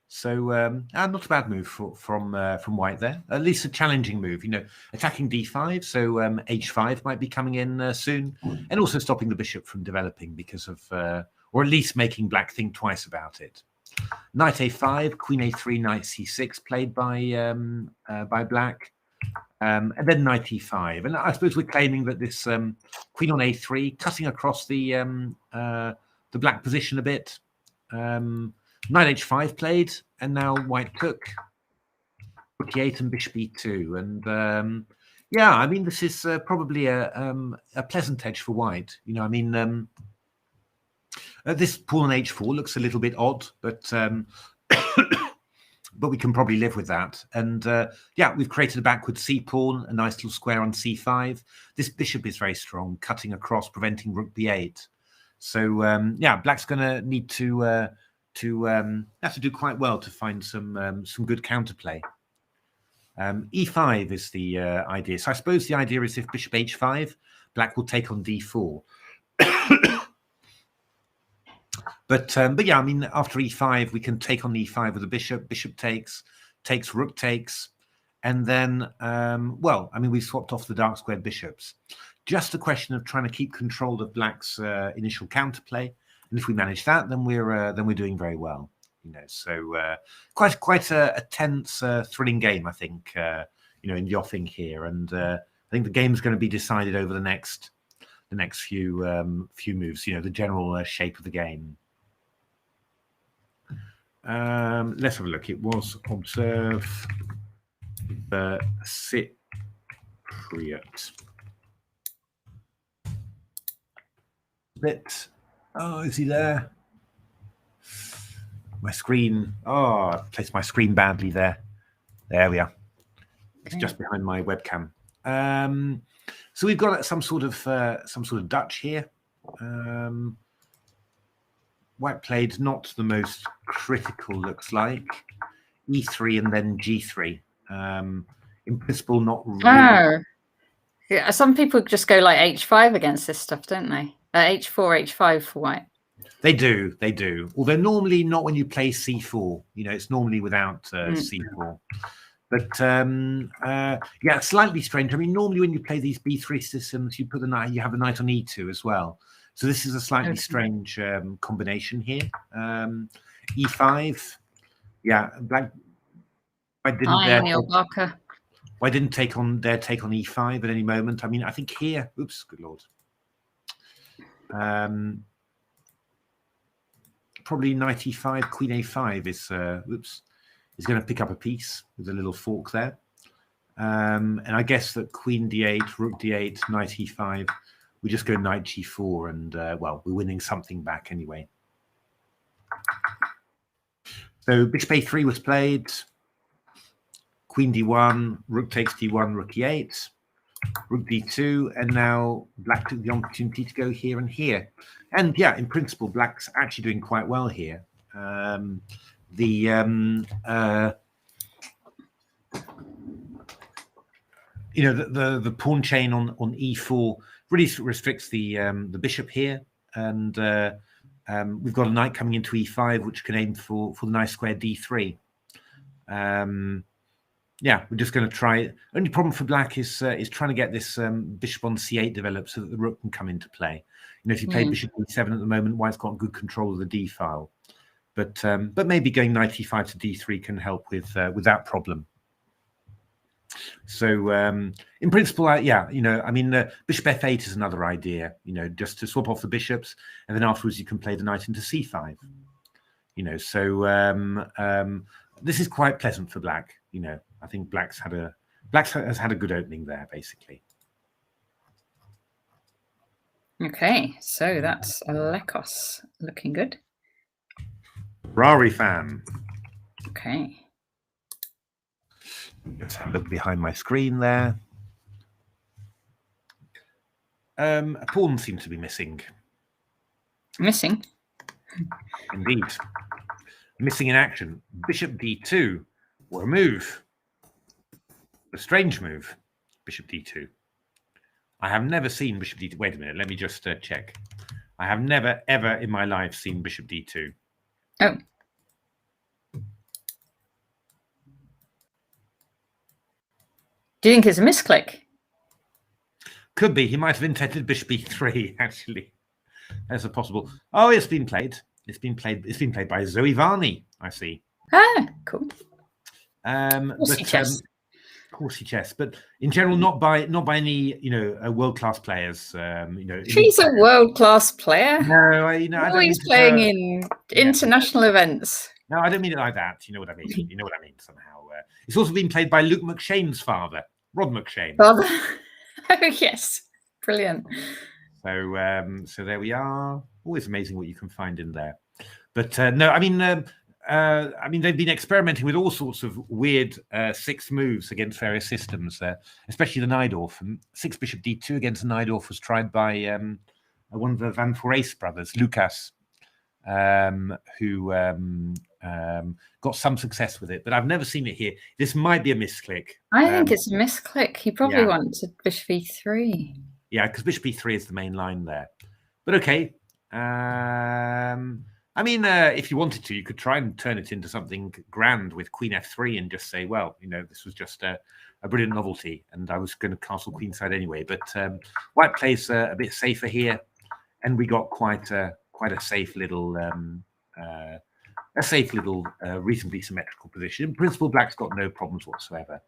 So not a bad move from white there. At least a challenging move, you know, attacking d5. So h5 might be coming in soon, and also stopping the bishop from developing because of, or at least making black think twice about it. Knight a5, queen a3, knight c6 played by black, and then knight e5. And I suppose we're claiming that this queen on a3, cutting across the black position a bit. Knight h5 played, and now white took rook e8 and bishop e2. And yeah, I mean, this is probably a pleasant edge for white. You know, I mean, this pawn on h4 looks a little bit odd, but but we can probably live with that. And yeah, we've created a backward c pawn, a nice little square on c5. This bishop is very strong, cutting across, preventing rook b8. So yeah, black's going to need to have to do quite well to find some good counterplay. e5 is the idea. So I suppose the idea is if bishop h5, black will take on d4. But yeah, I mean, after e5, we can take on e5 with a bishop. Bishop takes, rook takes, and then well, I mean, we've swapped off the dark squared bishops. Just a question of trying to keep control of black's initial counterplay. And if we manage that, then we're doing very well, you know. So quite a tense, thrilling game, I think, you know, in the offing here. And I think the game's going to be decided over the next few moves. You know, the general shape of the game. Let's have a look. It was observe the Cypriot bit. Oh, is he there? My screen. Oh, I placed my screen badly there. There we are. It's just behind my webcam. So we've got some sort of Dutch here. White played not the most critical, looks like. E3 and then G3. In principle, not really. Oh. Yeah, some people just go like H5 against this stuff, don't they? H4, H5 for white. They do. Although normally not when you play C4. You know, it's normally without C4. But yeah, slightly strange. I mean, normally when you play these B3 systems, you put the knight, you have a knight on E2 as well. So this is a slightly strange combination here. E5. Yeah, black. Why didn't take on E5 at any moment? I mean, I think here. Oops, good lord. Probably knight e5, queen a5 is going to pick up a piece with a little fork there. And I guess that queen d8, rook d8, knight e5, we just go knight g4, and well, we're winning something back anyway. So bishop a3 was played, queen d1, rook takes d1, rook e8, rook d2, and now black took the opportunity to go here and here. And yeah, in principle, black's actually doing quite well here. You know, the pawn chain on e4 really restricts the bishop here, and we've got a knight coming into e5, which can aim for the nice square d3. Yeah, we're just going to try. Only problem for black is trying to get this bishop on c8 developed so that the rook can come into play. You know, if you play bishop e7 at the moment, white's got good control of the d file. But maybe going knight e5 to d3 can help with that problem. So in principle, yeah, you know, I mean, bishop f8 is another idea. You know, just to swap off the bishops, and then afterwards you can play the knight into c5. You know, so this is quite pleasant for black. You know, I think black's had a Black has had a good opening there, basically. Okay, so that's Lekos looking good. Ferrari fan. Okay. Let's have a look behind my screen there. A pawn seems to be missing. Missing? Indeed. Missing in action. Bishop d2. What a move. A strange move. Bishop d2. I have never seen bishop d2. Wait a minute. Let me just check. I have never, ever in my life seen bishop d2. Oh. Do you think it's a misclick? Could be. He might have intended bishop e3, actually. That's a possible. Oh, it's been played. It's been played by Zoe Varney, I see. Ah, cool. Horsey chess, but in general, not by any world-class players. She's a world-class player. No, I don't. Always playing in international events. No, I don't mean it like that. You know what I mean. You know what I mean. Somehow, it's also been played by Luke McShane's father, Rod McShane. Father. Oh yes, brilliant. So there we are. Always amazing what you can find in there. But no, I mean, they've been experimenting with all sorts of weird 6 moves against various systems, especially the Najdorf. And 6 bishop d2 against the Najdorf was tried by one of the Van Forees brothers, Lucas, who got some success with it. But I've never seen it here. This might be a misclick. I think it's a misclick. He probably wanted bishop e3. Yeah, because bishop e3 is the main line there. But okay. I mean, if you wanted to, you could try and turn it into something grand with queen f3 and just say, well, this was just a brilliant novelty, and I was going to castle queenside anyway. But white plays a bit safer here, and we got quite a safe little, reasonably symmetrical position. In principle, black's got no problems whatsoever.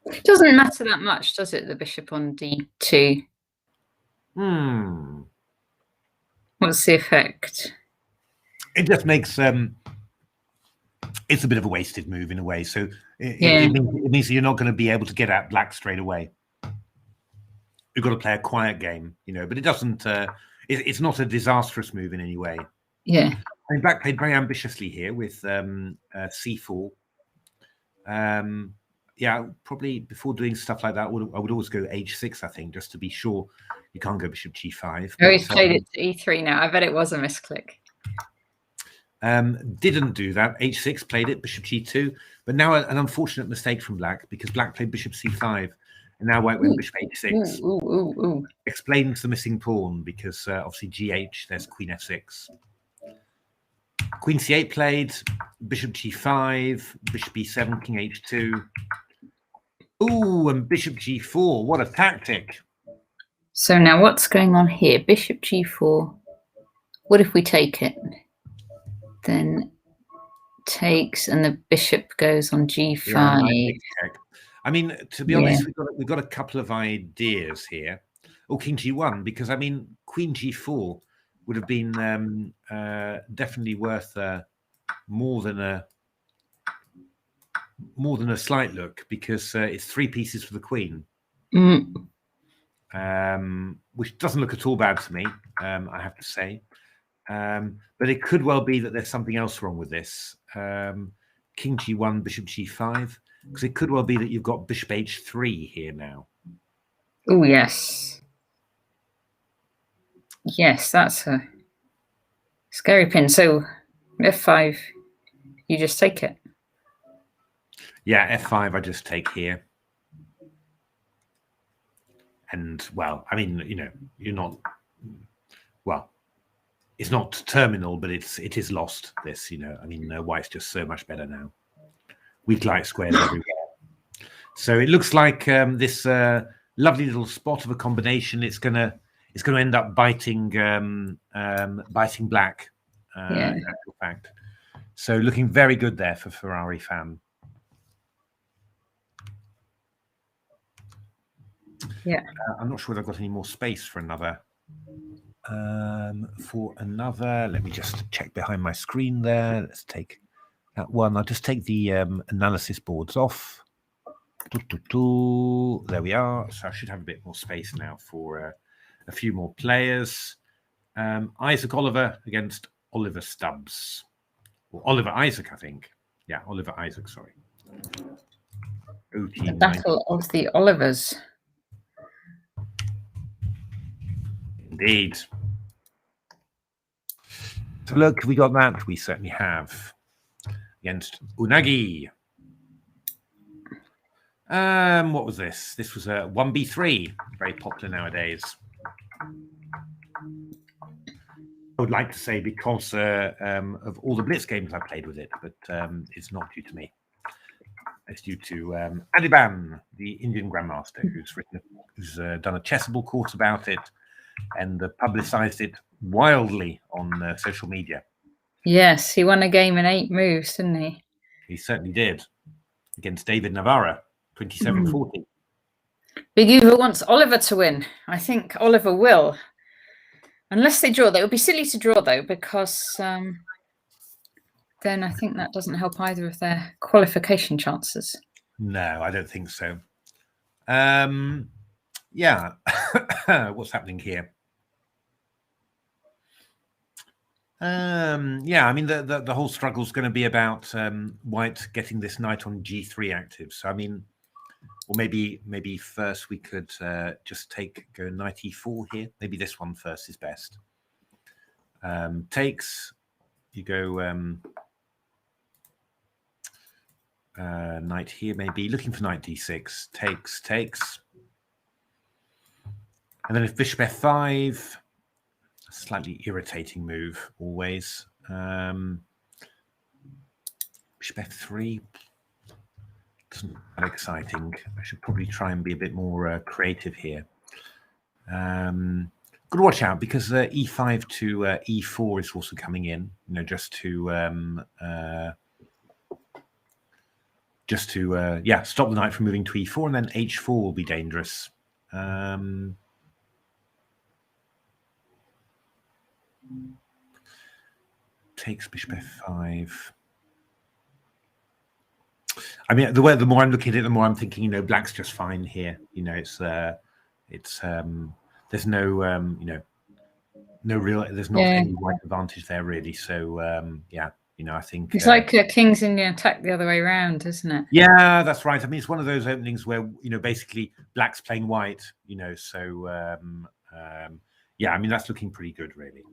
It doesn't matter that much, does it? The bishop on d2. What's the effect? It just makes it's a bit of a wasted move in a way. So it means that you're not going to be able to get at black straight away. You've got to play a quiet game, but it doesn't. It's not a disastrous move in any way. Yeah. I mean, black played very ambitiously here with c4. Yeah, probably before doing stuff like that, I would always go h6, I think, just to be sure you can't go bishop g5. Oh, he's played it to e3 now. I bet it was a misclick. Didn't do that. h6, played it, bishop g2. But now an unfortunate mistake from black, because black played bishop c5, and now white went bishop h6. Explains the missing pawn, because obviously gh, there's queen f6. Queen c8 played, bishop g5, bishop e7, king h2. Ooh, and bishop g4. What a tactic. So now what's going on here? Bishop g4. What if we take it? Then takes, and the bishop goes on g5. Yeah, I mean, to be honest, we've got a couple of ideas here. Or king g1, because I mean, queen g4 would have been definitely worth more than a slight look, because it's 3 pieces for the queen, which doesn't look at all bad to me, I have to say. But it could well be that there's something else wrong with this. King g1, bishop g5, because it could well be that you've got bishop h3 here now. Oh, yes. Yes, that's a scary pin. So f5, you just take it. Yeah, f5, I just take here. And, well, I mean, you're not, well, it's not terminal, but it is lost, this, I mean, white's just so much better now. Weak light squares everywhere. So it looks like this lovely little spot of a combination, it's going to end up biting black, in actual fact. So looking very good there for Ferrari fan. Yeah. I'm not sure whether I've got any more space for another. Let me just check behind my screen there. Let's take that one. I'll just take the analysis boards off. There we are. So I should have a bit more space now for a few more players. Isaac Oliver against Oliver Stubbs. Or Oliver Isaac, I think. Yeah, Oliver Isaac, sorry. The Battle of the Olivers. Indeed. So look, we got that. We certainly have. Against Unagi. What was this? This was a 1b3, very popular nowadays. I would like to say because of all the Blitz games I played with it, but it's not due to me. It's due to Adiban, the Indian Grandmaster, who's done a chessable course about it and publicized it wildly on social media. Yes, he won a game in 8 moves, didn't he? He certainly did. Against David Navarra, 27-40. Big Uva wants Oliver to win. I think Oliver will. Unless they draw. It would be silly to draw, though, because then I think that doesn't help either of their qualification chances. No, I don't think so. Yeah. What's happening here? Yeah, I mean, the whole struggle is going to be about White getting this knight on g3 active. So, I mean, or maybe first we could just go knight e4 here. Maybe this one first is best. Takes. You go knight here, maybe looking for knight d6. Takes. And then if bishop f5. A slightly irritating move, always. Bishop f3 isn't that exciting. I should probably try and be a bit more creative here. Got to watch out because e5 to e4 is also coming in. You know, just to stop the knight from moving to e4, and then h4 will be dangerous. Takes bishop f5. I mean, the more I'm looking at it, the more I'm thinking, you know, black's just fine here. You know, there's no there's not any white advantage there really. So yeah, you know, I think it's like king's Indian attack the other way around, isn't it? Yeah, that's right. I mean, it's one of those openings where, you know, basically black's playing white. You know, so yeah, I mean, that's looking pretty good, really.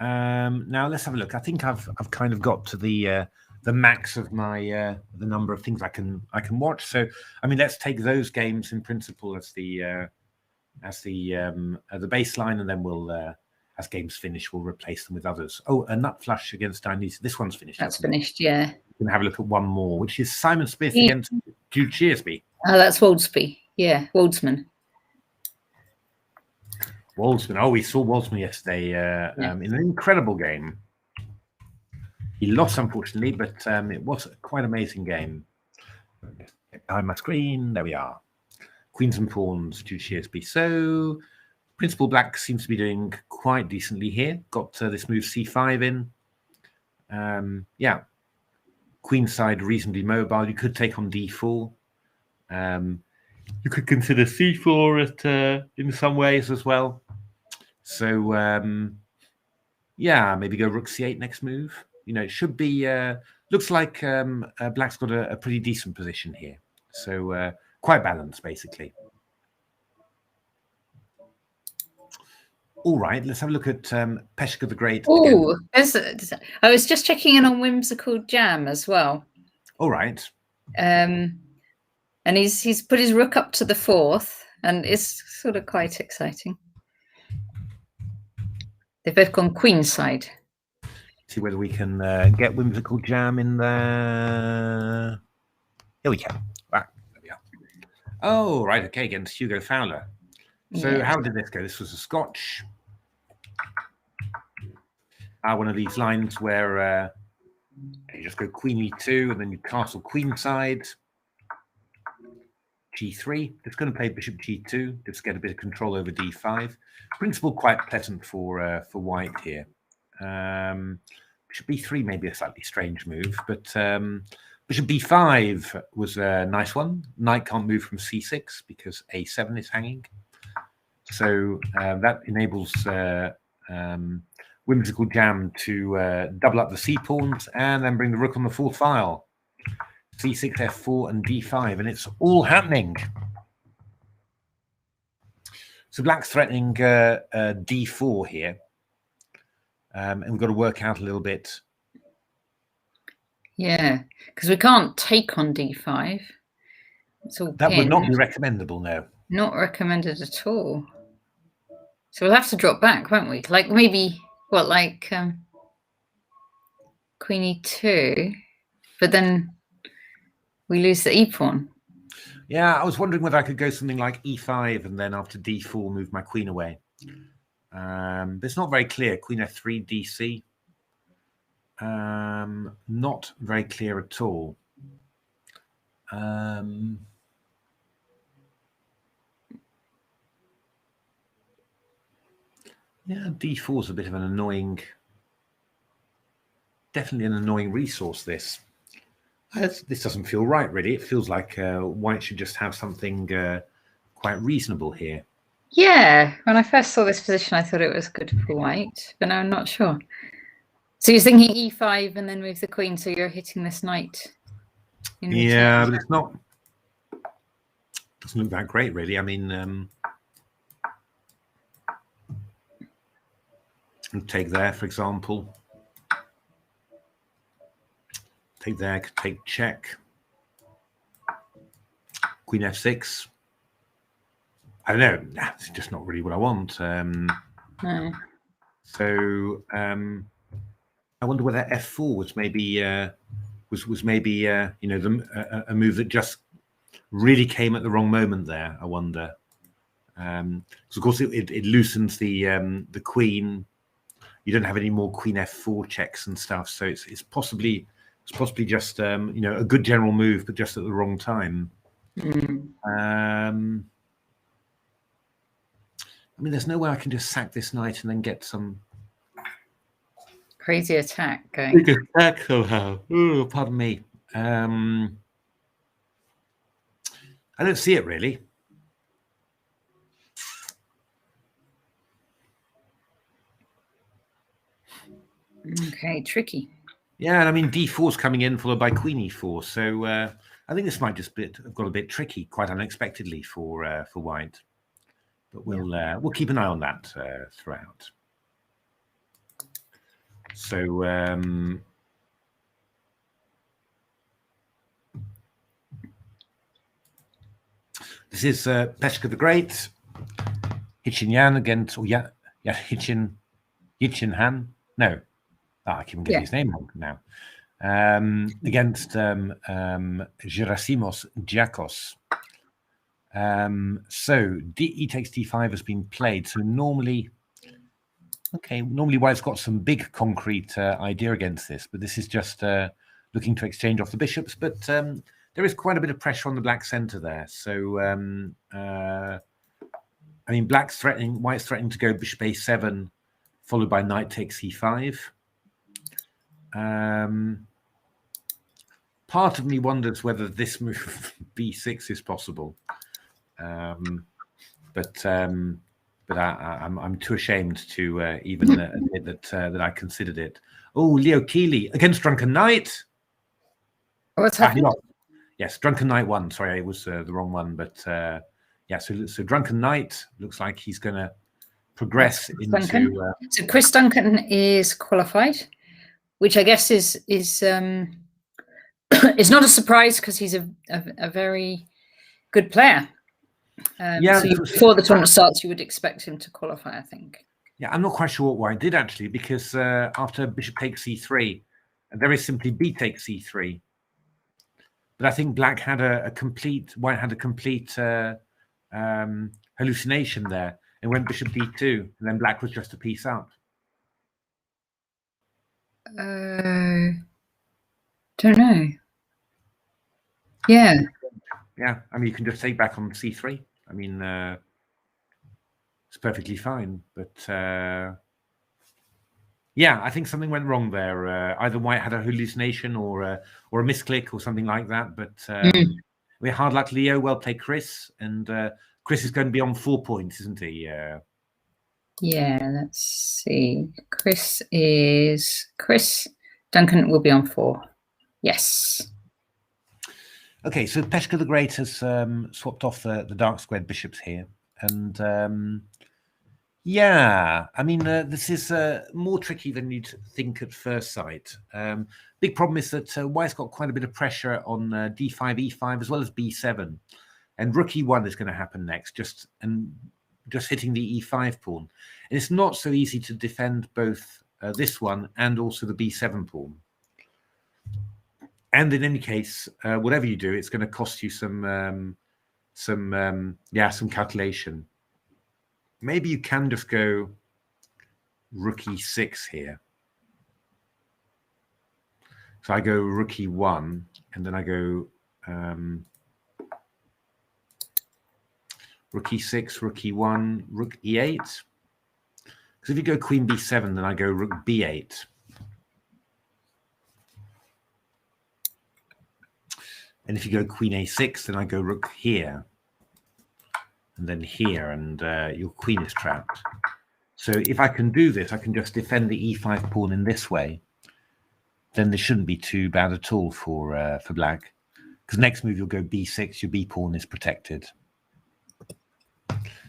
Now let's have a look. I think I've kind of got to the max of my the number of things I can watch. So I mean, let's take those games in principle as the baseline, and then we'll as games finish, we'll replace them with others. Oh, a nut flush against Dionysus. This one's finished. That's finished, yeah. We can have a look at one more, which is Simon Smith against Jude Cheersby. Oh, that's Woldsby. Yeah, Woldsman. Woldsman. Oh, we saw Woldsman yesterday in an incredible game. He lost, unfortunately, but it was a quite amazing game. Behind my screen, there we are. Queens and pawns, Jude Cheersby. So, Principal Black seems to be doing quite decently here. Got this move c5 in. Yeah. Queenside reasonably mobile. You could take on d4. You could consider c4 in some ways as well. So, yeah, maybe go rook c8 next move. You know, it should be, looks like Black's got a pretty decent position here. So, quite balanced, basically. All right, let's have a look at Peshka the Great. Oh, I was just checking in on Whimsical Jam as well. All right. And he's put his rook up to the 4th, and it's sort of quite exciting. They've both gone queenside. See whether we can get Whimsical Jam in there. Here we can. Right, there we are. Oh, right, okay, against Hugo Fowler. So how did this go? This was a Scotch. One of these lines where you just go queen e2 and then you castle queenside. g3. It's going to play bishop g2. Just get a bit of control over d5. Principle quite pleasant for white here. Bishop b3 may be a slightly strange move, but Bishop b5 was a nice one. Knight can't move from c6 because a7 is hanging. So that enables Whimsical Jam to double up the c-pawns and then bring the rook on the fourth file. c6, f4, and d5, and it's all happening. So black's threatening d4 here, and we've got to work out a little bit. Yeah, because we can't take on d5. It's all that pinned. Would not be recommendable, no. Not recommended at all. So we'll have to drop back, won't we? Like maybe what, like queen e2, but then we lose the e-pawn. Yeah, I was wondering whether I could go something like e5 and then after d4 move my queen away. But it's not very clear. Queen f3, dc. Not very clear at all. Yeah, d4 is a bit of an annoying, definitely an annoying resource, this. This doesn't feel right, really. It feels like white should just have something quite reasonable here. Yeah, when I first saw this position, I thought it was good for white, but now I'm not sure. So you're thinking e5 and then move the queen, so you're hitting this knight. Yeah, but it's not, doesn't look that great, really. I mean, take there, for example. Take there, take check. Queen f6. I don't know. It's just not really what I want. No. So I wonder whether f4 was maybe was maybe you know, a move that just really came at the wrong moment there. I wonder. Because of course it loosens the queen. You don't have any more queen f4 checks and stuff. So it's possibly just you know, a good general move, but just at the wrong time. I mean, there's no way I can just sack this knight and then get some crazy attack going. Big attack somehow. Ooh, pardon me. I don't see it really. Okay, tricky. Yeah, and I mean d4 is coming in followed by queen e4, so I think this might just have got a bit tricky, quite unexpectedly for white. But we'll keep an eye on that throughout. So this is Peshka the Great, Hichin Yan against, or Hichin Han. No, I can get his name wrong now. Against Gerasimos Giakos. So e takes d5 has been played. So normally white's got some big concrete idea against this, but this is just looking to exchange off the bishops. But there is quite a bit of pressure on the black center there. So I mean, white's threatening to go bishop a7, followed by knight takes e5. Part of me wonders whether this move b6 is possible, but I'm too ashamed to even admit that I considered it. Oh, Leo Keeley against Drunken Knight. What's happening? Yes, Drunken Knight won. Sorry, it was the wrong one, but yeah. So Drunken Knight looks like he's going to progress into. So Chris Duncan is qualified, which I guess is it's not a surprise because he's a very good player. Yeah, so before the tournament starts, you would expect him to qualify, I think. Yeah, I'm not quite sure what white did actually, because after bishop takes c3, there is simply b takes c3. But I think white had a complete hallucination there, and went bishop d2, and then black was just a piece up. Don't know. Yeah. Yeah, I mean, you can just take back on c3. I mean, it's perfectly fine, but Yeah, I think something went wrong there. Either white had a hallucination or a misclick or something like that. But we're hard luck, Leo. Well played, Chris. And Chris is going to be on 4 points, isn't he? Yeah, let's see. Chris Duncan will be on 4. Yes. Okay, so Peshka the Great has swapped off the dark squared bishops here. And yeah, I mean, this is more tricky than you'd think at first sight. Big problem is that white's got quite a bit of pressure on d5, e5, as well as b7. And rook e1 is going to happen next, just hitting the e5 pawn. And it's not so easy to defend both this one and also the b7 pawn. And in any case, whatever you do, it's going to cost you some calculation. Maybe you can just go rook e6 here. So I go rook e1, and then I go rook e6, rook e1, rook e8. Because if you go queen b7, then I go rook b8. And if you go queen a6, then I go rook here. And then here, and your queen is trapped. So if I can do this, I can just defend the e5 pawn in this way. Then this shouldn't be too bad at all for black. Because next move you'll go b6, your b pawn is protected.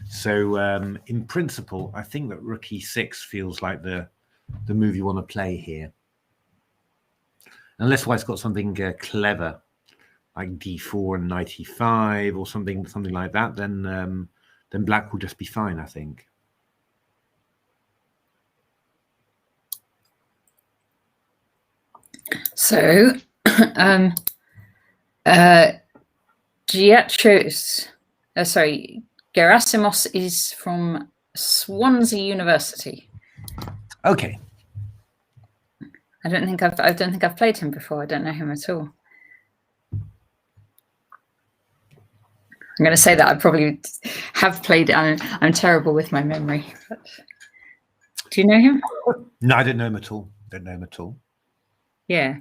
So in principle, I think that rook e6 feels like the move you want to play here. Unless white's got something clever, like d4 and knight e5 or something like that, then black will just be fine, I think. So, Gerasimos is from Swansea University. Okay. I don't think I've played him before. I don't know him at all. I'm going to say that I probably have played it. I'm terrible with my memory. But... Do you know him? No, I don't know him at all. Don't know him at all. Yeah.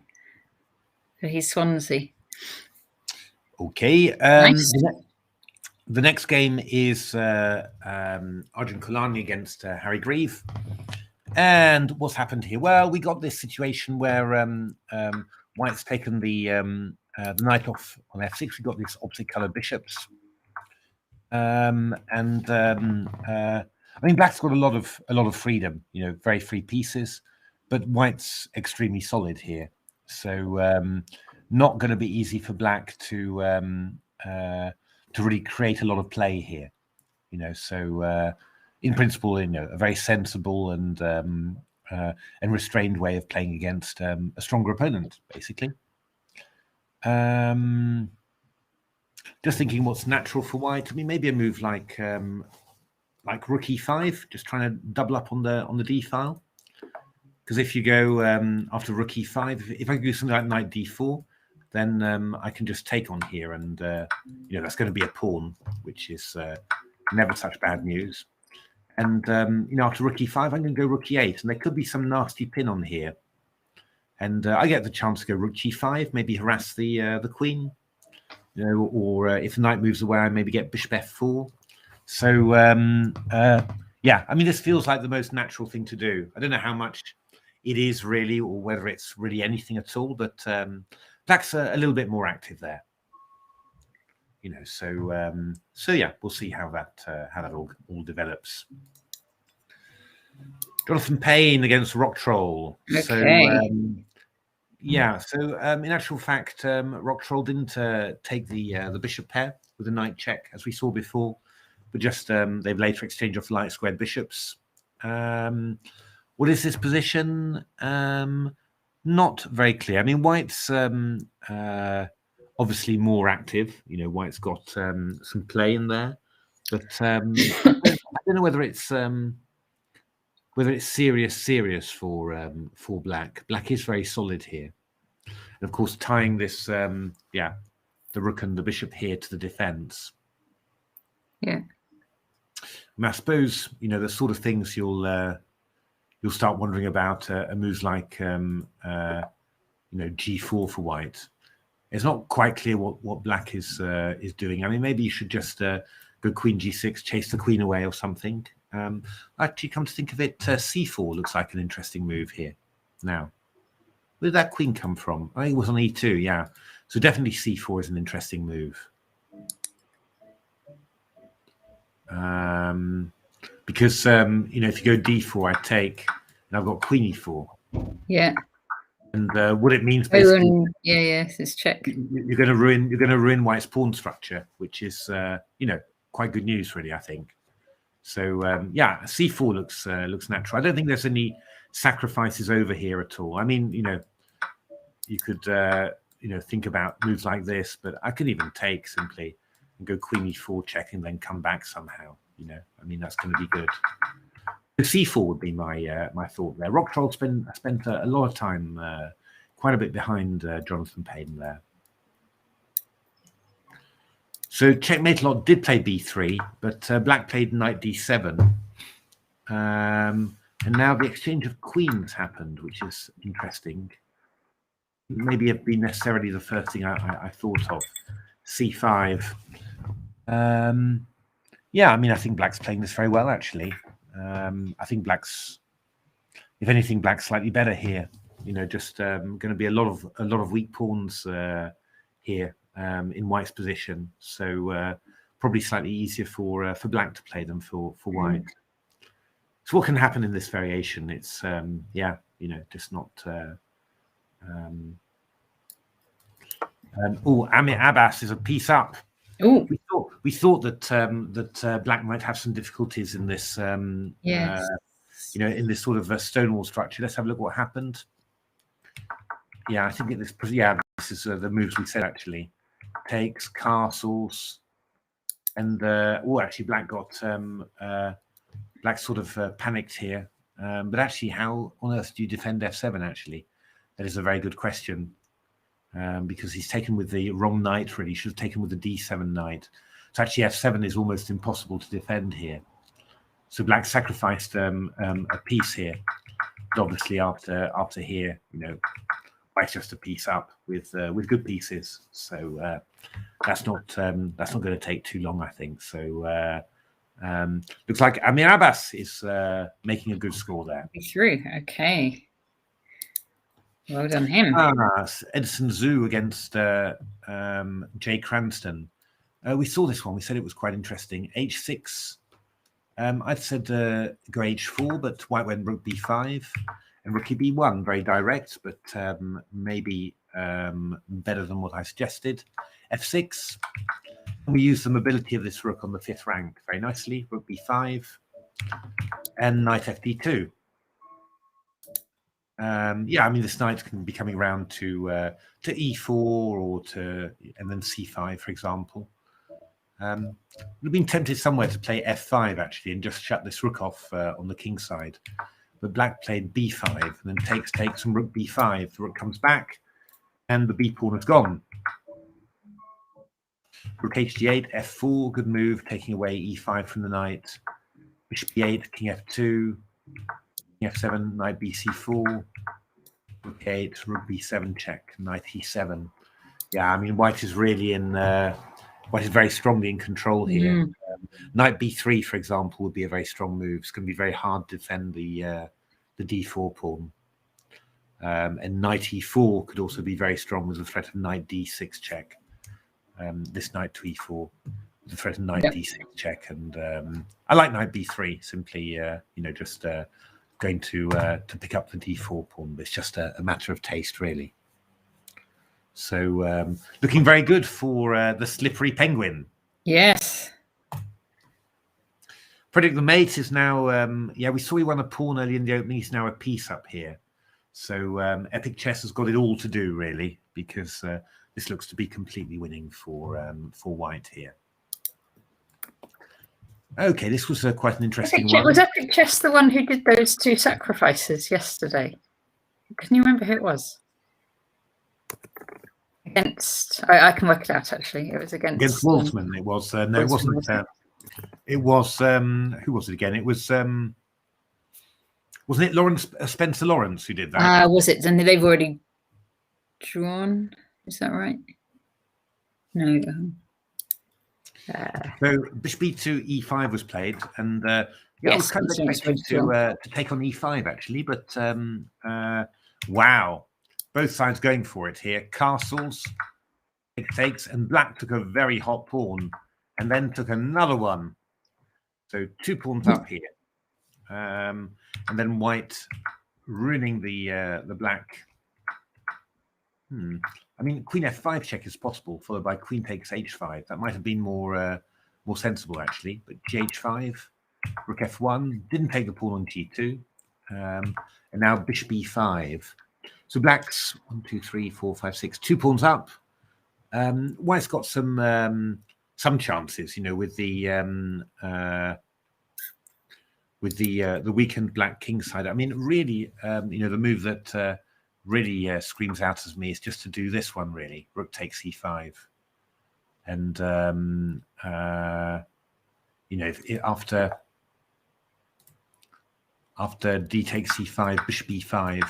So he's Swansea. Okay. Nice. The next game is Arjun Kulani against Harry Grieve. And what's happened here? Well, we got this situation where white's taken the knight off on f6. We got these opposite color bishops. I mean, black's got a lot of freedom, you know, very free pieces, but white's extremely solid here. So not going to be easy for black to really create a lot of play here, you know. So in principle, you know, a very sensible and restrained way of playing against a stronger opponent, basically. Just thinking what's natural for white. I mean, maybe a move like rook e5, just trying to double up on the d file. Because if you go after rook e5, if I do something like knight d4, then I can just take on here, and you know, that's going to be a pawn, which is never such bad news. And you know, after rook e5, I'm going to go rook e8, and there could be some nasty pin on here. And I get the chance to go rook g5, maybe harass the queen, you know, or if the knight moves away, I maybe get bishop f4. So yeah, I mean, this feels like the most natural thing to do. I don't know how much it is really, or whether it's really anything at all, but black's a little bit more active there, you know. So yeah, we'll see how that all develops. Jonathan Payne against Rock Troll. Okay. So yeah, so in actual fact, Rock Troll didn't take the bishop pair with a knight check as we saw before, but just they've later exchanged off light squared bishops. What is this position? Not very clear. I mean, white's obviously more active. You know, white's got some play in there, but I don't know whether it's serious for black. Black is very solid here, and of course tying this yeah, the rook and the bishop here to the defense. Yeah. I mean, I suppose, you know, the sort of things you'll you'll start wondering about a moves like G4 for white. It's not quite clear what black is doing. I mean, maybe you should just go queen G6, chase the queen away or something. Actually, come to think of it, C4 looks like an interesting move here. Now, where did that queen come from? I think it was on E2, yeah. So definitely C4 is an interesting move. Because if you go D4, I take, and I've got queen E4. Yeah. And what it means basically, it's check. You're going to ruin white's pawn structure, which is quite good news, really. I think. So C4 looks natural. I don't think there's any sacrifices over here at all. I mean, you could think about moves like this, but I could even take simply and go queen E4 check and then come back somehow. I mean, that's going to be good. C4 would be my thought there. Rock Troll spent a lot of time, quite a bit behind Jonathan Payne there. So Checkmate Lot did play B3, but black played knight D7. And now the exchange of queens happened, which is interesting. Maybe it'd be necessarily the first thing I thought of. C5. Yeah, I mean, I think black's playing this very well, actually. I think black's, if anything, black's slightly better here. Just going to be a lot of weak pawns here in white's position. So probably slightly easier for black to play than for white. So what can happen in this variation? It's just not. Amir Abbas is a piece up. Ooh. We thought that black might have some difficulties in this, in this sort of Stonewall structure. Let's have a look what happened. Yeah, I think this is the moves we said actually. Takes, castles, and actually black got black sort of panicked here. But actually, how on earth do you defend F7? Actually, that is a very good question. Because he's taken with the wrong knight, really. He should have taken with the D7 knight. So actually F7 is almost impossible to defend here. So black sacrificed a piece here. But obviously after here, white's just a piece up with good pieces. So that's not going to take too long, I think. So looks like Amir Abbas is making a good score there. Through, okay. Well done, him. Edison Zhu against Jay Cranston. We saw this one. We said it was quite interesting. H6. I'd said go H4, but white went rook B5 and rook B1. Very direct, but maybe better than what I suggested. F6. We used the mobility of this rook on the 5th rank very nicely. Rook B5 and knight FD2. I mean, this knight can be coming around to E4 or and then C5, for example. We've been tempted somewhere to play F5 actually and just shut this rook off on the king side. But black played B5 and then takes and rook B5. The rook comes back and the B pawn is gone. Rook HG8, F4, good move, taking away E5 from the knight. Bishop B8, King F2. F7, knight BC4, rook 8, rook B7 check, knight E7. Yeah, I mean, white is really white is very strongly in control here. Knight B3, for example, would be a very strong move. It's going to be very hard to defend the D4 pawn. And knight E4 could also be very strong with the threat of knight D6 check. This knight to E4, the threat of knight D6 check. And I like knight B3, simply, just going to pick up the D4 pawn, but it's just a matter of taste, really. So looking very good for the slippery penguin. Yes. Predict the mate is now, we saw he won a pawn early in the opening. He's now a piece up here. So Epic Chess has got it all to do, really, because this looks to be completely winning for white here. Okay, this was quite an interesting one. Was Epic Chess the one who did those 2 sacrifices yesterday? Can you remember who it was? Against, I can work it out actually. It was against Walsman. It was no, it wasn't. It was who was it again? It was Wasn't it Lawrence Spencer Lawrence who did that? Was it? And they've already drawn. Is that right? No. So bishop e2, e5 was played, and yeah, Yes, I was kind of expecting to take on e5 actually, but wow, both sides going for it here. Castles, it takes, and black took a very hot pawn, and then took another one. So 2 pawns up here, and then white ruining the black. I mean, queen f5 check is possible, followed by queen takes h5. That might have been more sensible, actually. But gh5, rook f1, didn't take the pawn on g2. And now bishop e5. So black's 1, 2, 3, 4, 5, 6, 2 pawns up. White's got some chances, you know, with the weakened black king side. I mean, really, you know, the move that really screams out as me is just to do this one, really. Rook takes e5. And, you know, after d takes e5, bishop e5,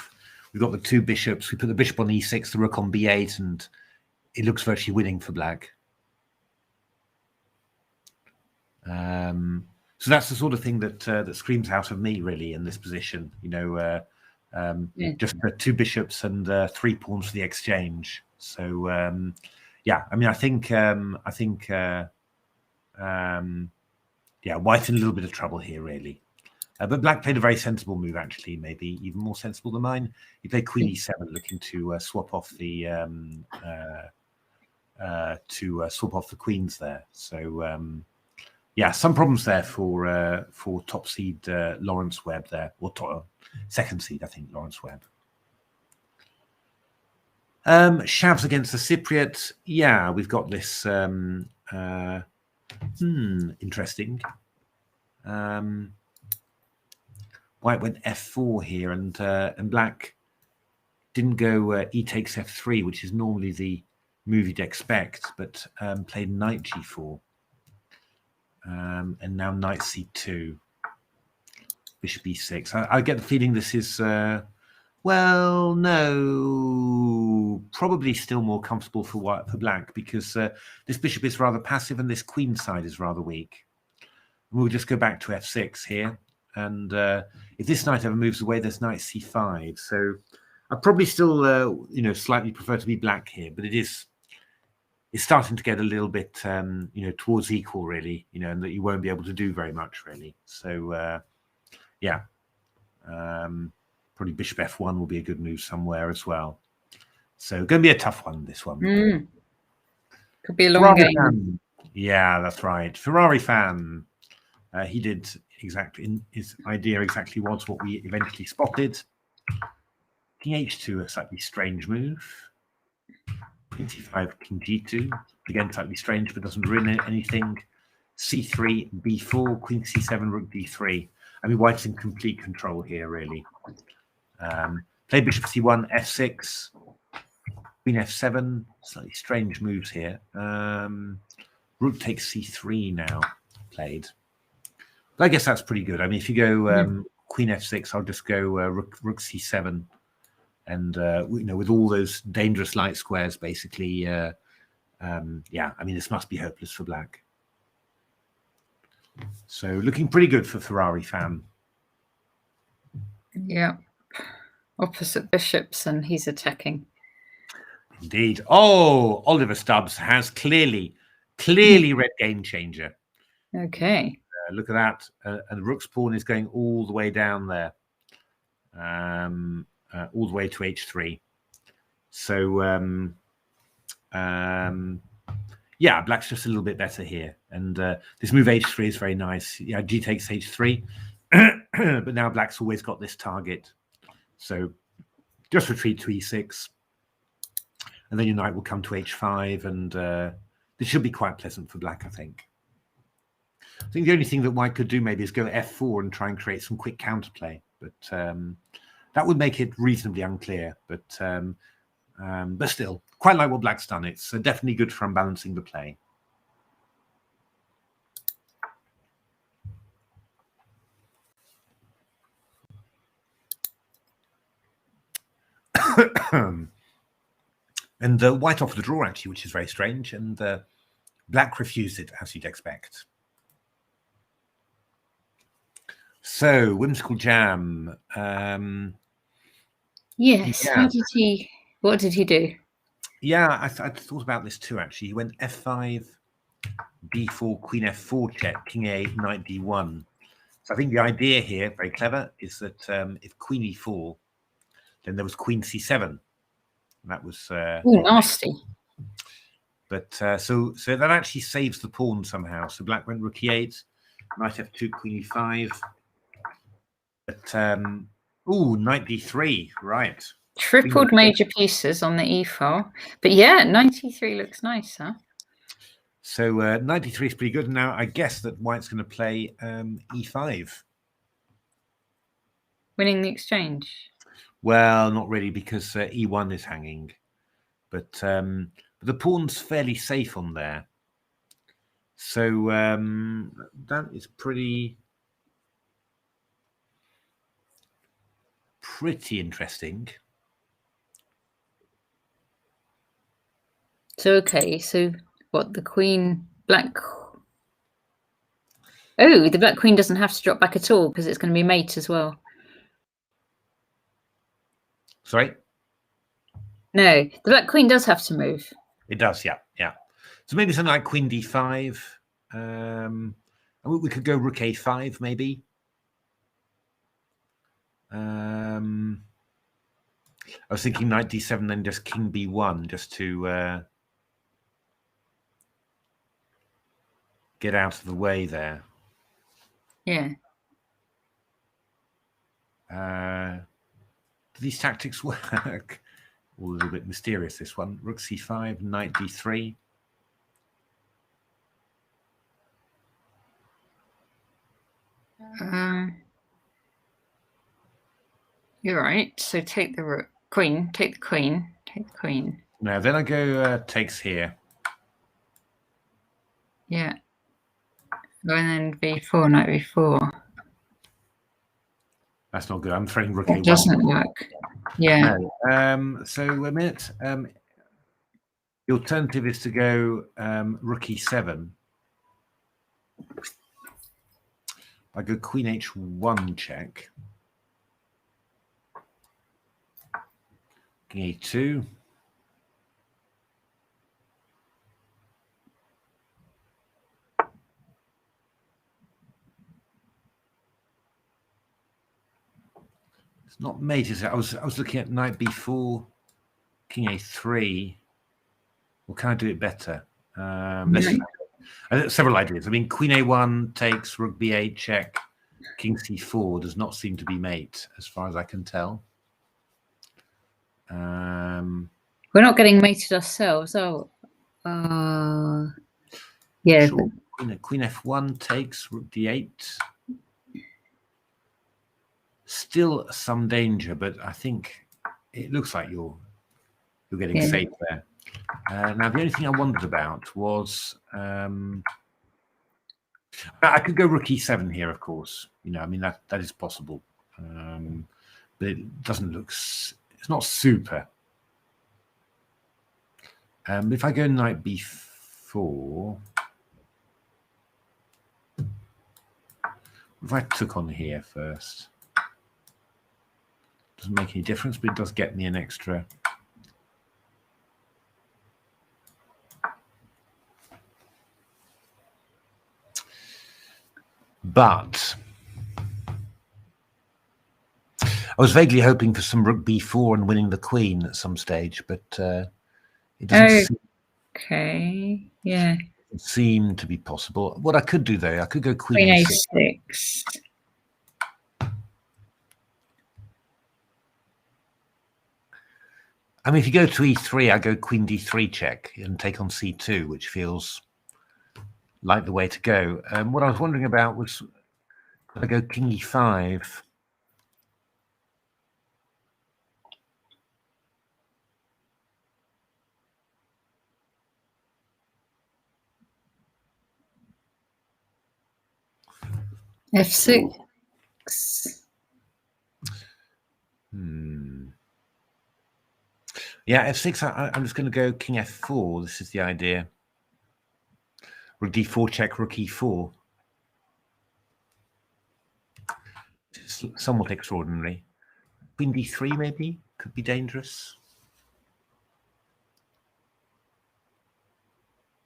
we've got the 2 bishops. We put the bishop on e6, the rook on b8, and it looks virtually winning for black. So that's the sort of thing that screams out of me, really, in this position. You know, just 2 bishops and 3 pawns for the exchange. So yeah, I mean, I think yeah, white in a little bit of trouble here, really. But black played a very sensible move, actually, maybe even more sensible than mine. He played queen e7, looking to swap off the queens there. So yeah, some problems there for top seed Lawrence Webb there, or second seed, I think, Lawrence Webb. Shavs against the Cypriot. Yeah, we've got this interesting. White went f4 here, and black didn't go e takes f3, which is normally the move you'd expect, but played knight g4. And now knight c2, bishop e6. I get the feeling this is, well, no, probably still more comfortable for black, because this bishop is rather passive and this queen side is rather weak. And we'll just go back to f6 here. And if this knight ever moves away, there's knight c5. So I probably still, you know, slightly prefer to be black here, but it's starting to get a little bit, you know, towards equal, really, you know, and that you won't be able to do very much, really. So, yeah, probably bishop f1 will be a good move somewhere as well. So, going to be a tough one, this one. Could be a long game. Fan. Yeah, that's right. Ferrari fan. He did exactly, his idea exactly was what we eventually spotted. King h2, a slightly strange move. Queen c5, king g2, again slightly strange, but doesn't ruin anything. c3, b4, queen c7, rook d3. I mean, white's in complete control here, really. Play bishop c1, f6, queen f7, slightly strange moves here. Rook takes c3 now, played. But I guess that's pretty good. I mean, if you go queen f6, I'll just go rook c7. And, you know, with all those dangerous light squares, basically, yeah, I mean, this must be hopeless for black. So looking pretty good for Ferrari fan. Yeah. Opposite bishops, and he's attacking. Indeed. Oh, Oliver Stubbs has clearly read Game Changer. Okay. Look at that. And the rook's pawn is going all the way down there. All the way to h3. So, yeah, black's just a little bit better here. And this move h3 is very nice. Yeah, g takes h3. But now black's always got this target. So just retreat to e6. And then your knight will come to h5. And this should be quite pleasant for black, I think. I think the only thing that white could do maybe is go f4 and try and create some quick counterplay. But that would make it reasonably unclear. But still, quite like what black's done. It's definitely good for unbalancing the play. And white offered the draw, actually, which is very strange. And black refused it, as you'd expect. So, Whimsical Jam. Yes. Yeah. What did he do? Yeah, I thought about this too, actually. He went f5, b4, queen f4 check, king a8, knight d1. So I think the idea here, very clever, is that if queen e4, then there was queen c7. That was nasty. But so that actually saves the pawn somehow. So black went rook e8, knight f2, queen e5. But knight d3, right? Tripled major pieces on the e file, but yeah, 93 looks nice, huh? So 93 is pretty good. Now I guess that white's going to play e5. Winning the exchange? Well, not really, because e1 is hanging. But the pawn's fairly safe on there. So that is pretty interesting. So, okay, so what, the queen, black... Oh, the black queen doesn't have to drop back at all because it's going to be mate as well. Sorry? No, the black queen does have to move. It does, yeah. So maybe something like queen d5. We could go rook a5, maybe. I was thinking knight d7, then just king b1, just to get out of the way there. Yeah. Do these tactics work? A little bit mysterious, this one. Rook c5, knight d3. You're right. So take the rook, queen, take the queen, take the queen. No, then I go takes here. Yeah. And then b4, knight b4. That's not good. I'm throwing rook a1. Doesn't work. Yeah. No. So a minute. The alternative is to go rook e7. I go queen h1 check. King a2. It's not mate, is it? I was looking at knight b4, king a3. Well, can I do it better? Several ideas. I mean, queen a1 takes, rook b8 check, king c4 does not seem to be mate, as far as I can tell. We're not getting mated ourselves. Oh, yeah. Sure. Queen f1 takes, rook d8. Still some danger, but I think it looks like you're getting safe there. Now, the only thing I wondered about was I could go rook e7 here, of course. I mean, that is possible. But it doesn't look... It's not super. If I go knight b4... If I took on here first... Doesn't make any difference, but it does get me an extra... But I was vaguely hoping for some rook b4 and winning the queen at some stage, but it doesn't seem to be possible. What I could do, though, I could go queen a6. I mean, if you go to e3, I go queen d3 check and take on c2, which feels like the way to go. What I was wondering about was, could I go king e5? f6. Yeah, f6. I'm just going to go king f4. This is the idea. Rook d4 check, rook e4. It's somewhat extraordinary. Queen d3 maybe could be dangerous.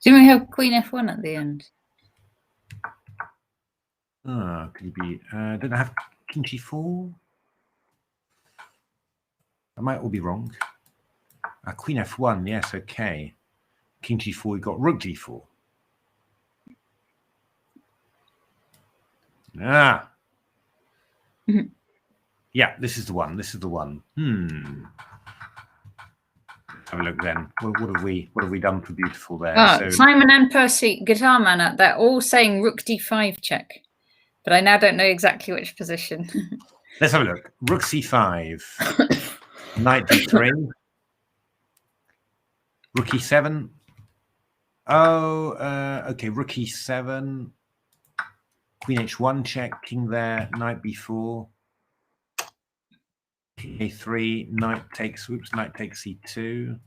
Do we have queen f1 at the end? Could you be? Don't I have king g4? I might all be wrong. Queen f1, yes, okay. King g4, we've got rook d4. Yeah, this is the one. This is the one. Have a look then. What have we done for beautiful there? So, Simon and Percy, Guitar Man, they're all saying rook d5 check, but I now don't know exactly which position. Let's have a look. Rook c5, knight d3, rook e7. Oh, okay. Rook e7, queen h1 check, king there, knight b4. a3, knight takes e2.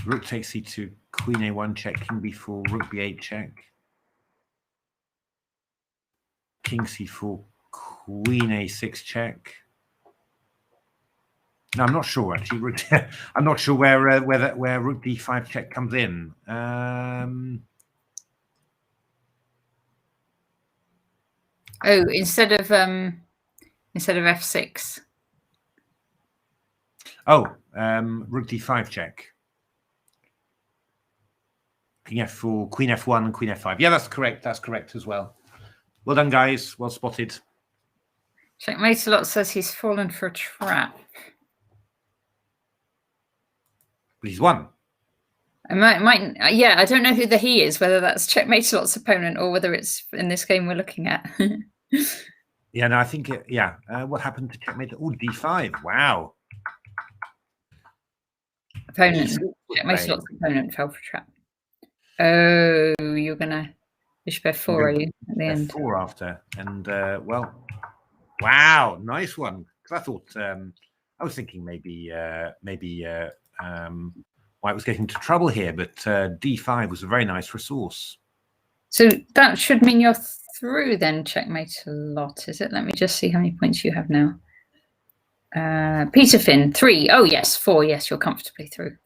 Rook takes e2, queen a1 check, king b4, rook b8 check. King c4, queen a6 check. No, I'm not sure actually. I'm not sure where rook d5 check comes in. Oh, instead of f6. Oh, rook d5 check. King f4, queen f1, and queen f5. Yeah, that's correct. That's correct as well. Well done, guys. Well spotted. Checkmate a lot says he's fallen for a trap. But he's won. Yeah, I don't know who the he is, whether that's Checkmate a lot's opponent or whether it's in this game we're looking at. Yeah, no, I think, yeah. What happened to Checkmate? Oh, d5. Wow. Opponent. Checkmate a lot's opponent fell for a trap. Oh, you're going to bishop f4, are you, at the end? F4 after. And, well, wow, nice one. Because I thought, I was thinking maybe White was getting into trouble here, but d5 was a very nice resource. So that should mean you're through then, Checkmate a lot, is it? Let me just see how many points you have now. Peter Finn, 3. Oh, yes, 4. Yes, you're comfortably through.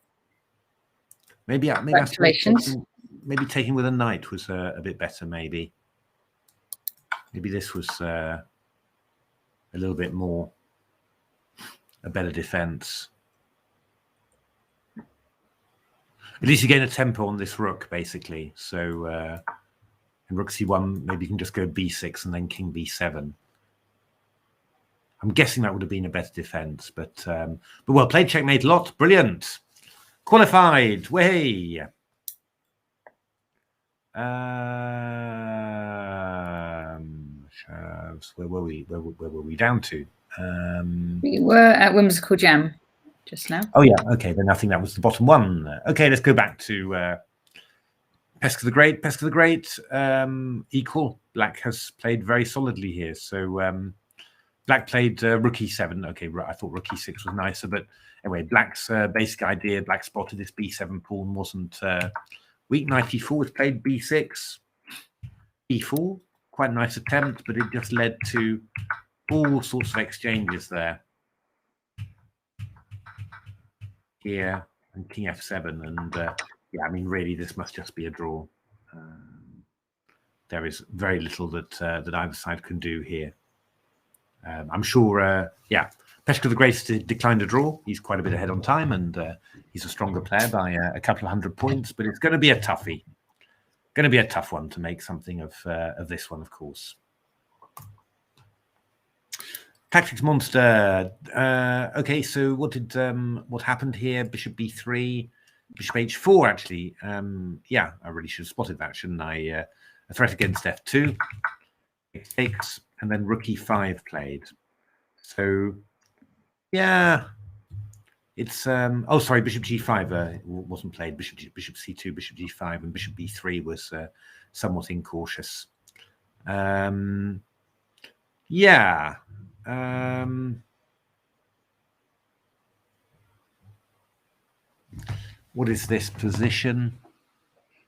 Maybe congratulations. Maybe taking with a knight was a bit better, maybe. Maybe this was a little bit more, a better defense. At least you gain a tempo on this rook, basically. So in rook c1, maybe you can just go b6 and then king b7. I'm guessing that would have been a better defense, but well played, Checkmate a lot. Brilliant. Qualified. Way. Where were we? Where were we down to? We were at Whimsical Jam just now. Oh yeah, okay. Then I think that was the bottom one. Okay, let's go back to Pesca the Great. Pesca the Great, equal. Black has played very solidly here. So Black played rook e7. Okay, I thought rook e6 was nicer, but anyway, Black's basic idea. Black spotted this b7 pawn wasn't weak. Knight e4 was played b6, e4. Quite a nice attempt, but it just led to all sorts of exchanges there. Here and king f7, and yeah, I mean, really, this must just be a draw. There is very little that either side can do here. I'm sure, yeah, Pesca the Great declined a draw. He's quite a bit ahead on time, and he's a stronger player by a couple of 100 points. But it's going to be a toughie. Going to be a tough one to make something of this one, of course. Tactics Monster. Okay, so what happened here? Bishop b3, bishop h4. Actually, yeah, I really should have spotted that, shouldn't I? A threat against f2, takes, and then rook e5 played. So, yeah, it's oh, sorry, bishop g5 wasn't played. Bishop c2, bishop g5, and bishop b3 was somewhat incautious. Yeah. What is this position?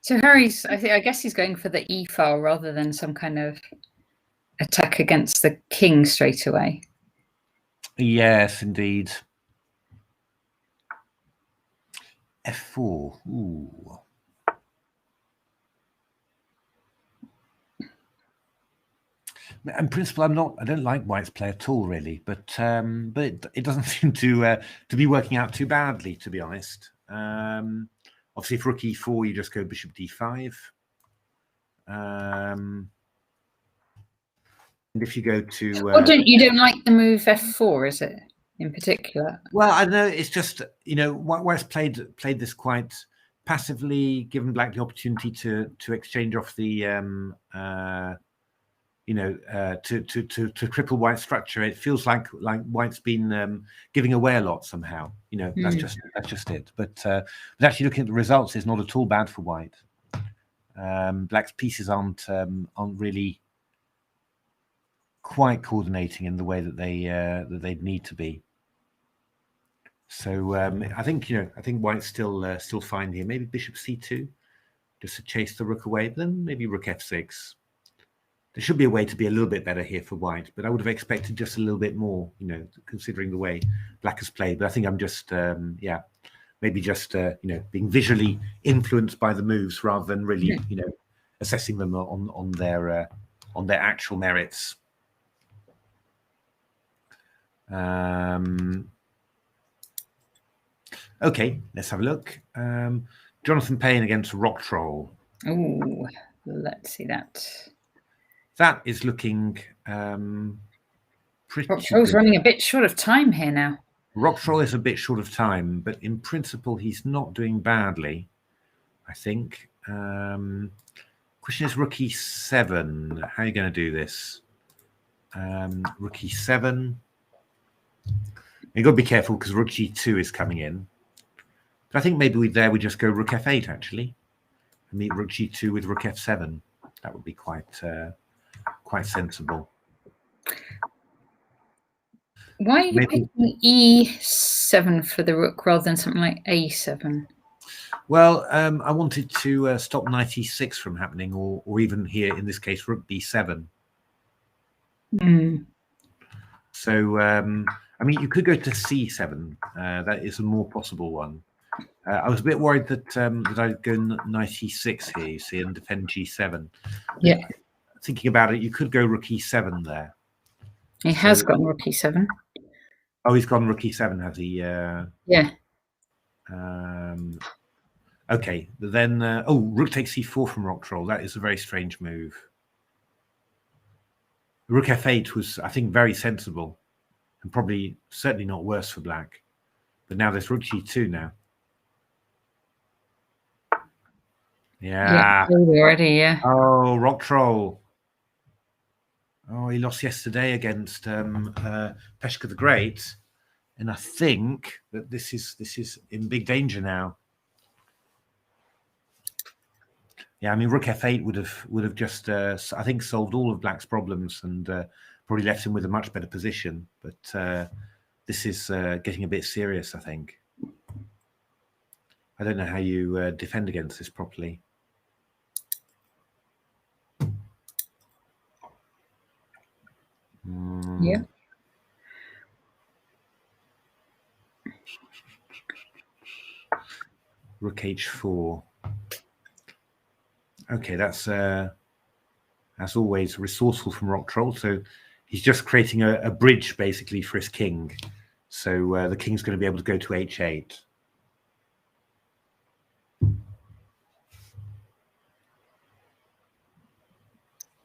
So Harry's, I guess he's going for the E file rather than some kind of attack against the king straight away. Yes, indeed. F4. Ooh. In principle, I don't like White's play at all, really. But it doesn't seem to be working out too badly, to be honest. Obviously, if Rook E4, you just go Bishop D5. And if you go to, you don't like the move F4, is it in particular? Well, I know it's just White's played this quite passively, given Black the opportunity to exchange off the to cripple White's structure. It feels like White's been giving away a lot somehow. That's just it. But actually looking at the results, it's not at all bad for White. Black's pieces aren't really quite coordinating in the way that they need to be. So I think White's still fine here. Maybe Bishop C2, just to chase the Rook away. But then maybe Rook F6. There should be a way to be a little bit better here for White, but I would have expected just a little bit more, considering the way Black has played. But I think I'm just, maybe just, being visually influenced by the moves rather than really, assessing them on their actual merits. Okay, let's have a look. Jonathan Payne against Rock Troll. Oh, let's see that. That is looking pretty Rock Troll's good. running a bit short of time here now. Rock Troll is a bit short of time, but in principle, he's not doing badly, I think. Question is Rook E7. How are you going to do this? Rook E7. You've got to be careful because Rook G2 is coming in. But I think maybe we just go Rook F8, actually. And meet Rook G2 with Rook F7. That would be quite sensible. Why are you picking E7 for the Rook rather than something like A7? Well, I wanted to stop Knight E6 from happening, or even here, in this case, Rook B7. So, I mean, you could go to C7. That is a more possible one. I was a bit worried that I'd go Knight E6 here, you see, and defend G7. Yeah. Thinking about it, you could go Rook E7 there. He has gone Rook E7. Oh, he's gone Rook E7, has he? Yeah. Okay, but then Rook takes C4 from Rock Troll. That is a very strange move. Rook F8 was, I think, very sensible, and probably certainly not worse for Black. But now there's Rook G2 now. Yeah. Already, yeah. Oh, Rock Troll. Oh, he lost yesterday against Peshka the Great, and I think that this is in big danger now. Yeah, I mean, Rook F8 would have just I think solved all of Black's problems and probably left him with a much better position. But this is getting a bit serious, I think. I don't know how you defend against this properly. Yeah. Rook H4. Okay, that's as always resourceful from Rock Troll. So he's just creating a bridge basically for his king. So the king's going to be able to go to H8.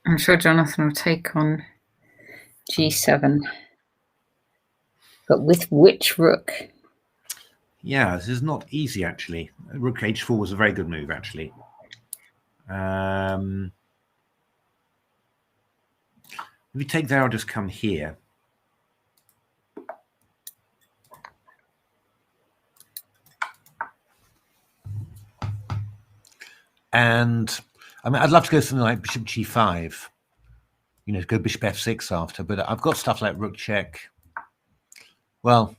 I'm sure Jonathan will take on G7. But with which rook? Yeah, this is not easy, actually. Rook H4 was a very good move, actually. If we take there, I'll just come here. And I mean, I'd love to go something like Bishop G5, you know, to go Bishop F6 after, but I've got stuff like Rook check. Well,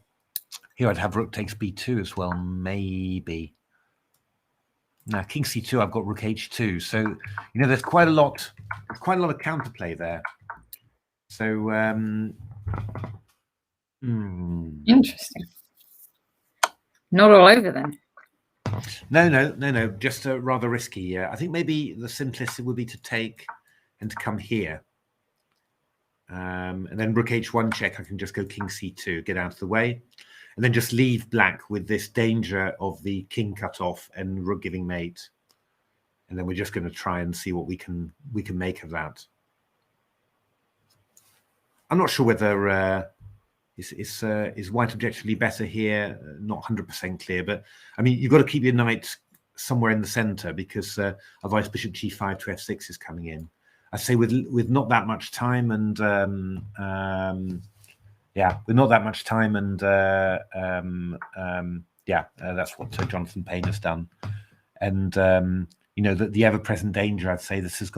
Here I'd have rook takes b2 as well, maybe. Now king c2, I've got rook h2. So, you know, there's quite a lot of counterplay there. So, Interesting. Not all over then. No. Just rather risky. I think maybe the simplest would be to take and to come here. And then rook h1 check. I can just go king c2, get out of the way, and then just leave black with this danger of the king cut off and rook giving mate. And then we're just going to try and see what we can make of that. I'm not sure whether is white objectively better here. Not 100% clear, but I mean, you've got to keep your knight somewhere in the center, because otherwise bishop g5 to f6 is coming in. I say with not that much time, and with not that much time, and that's what Jonathan Payne has done. And you know, the ever-present danger, I'd say this is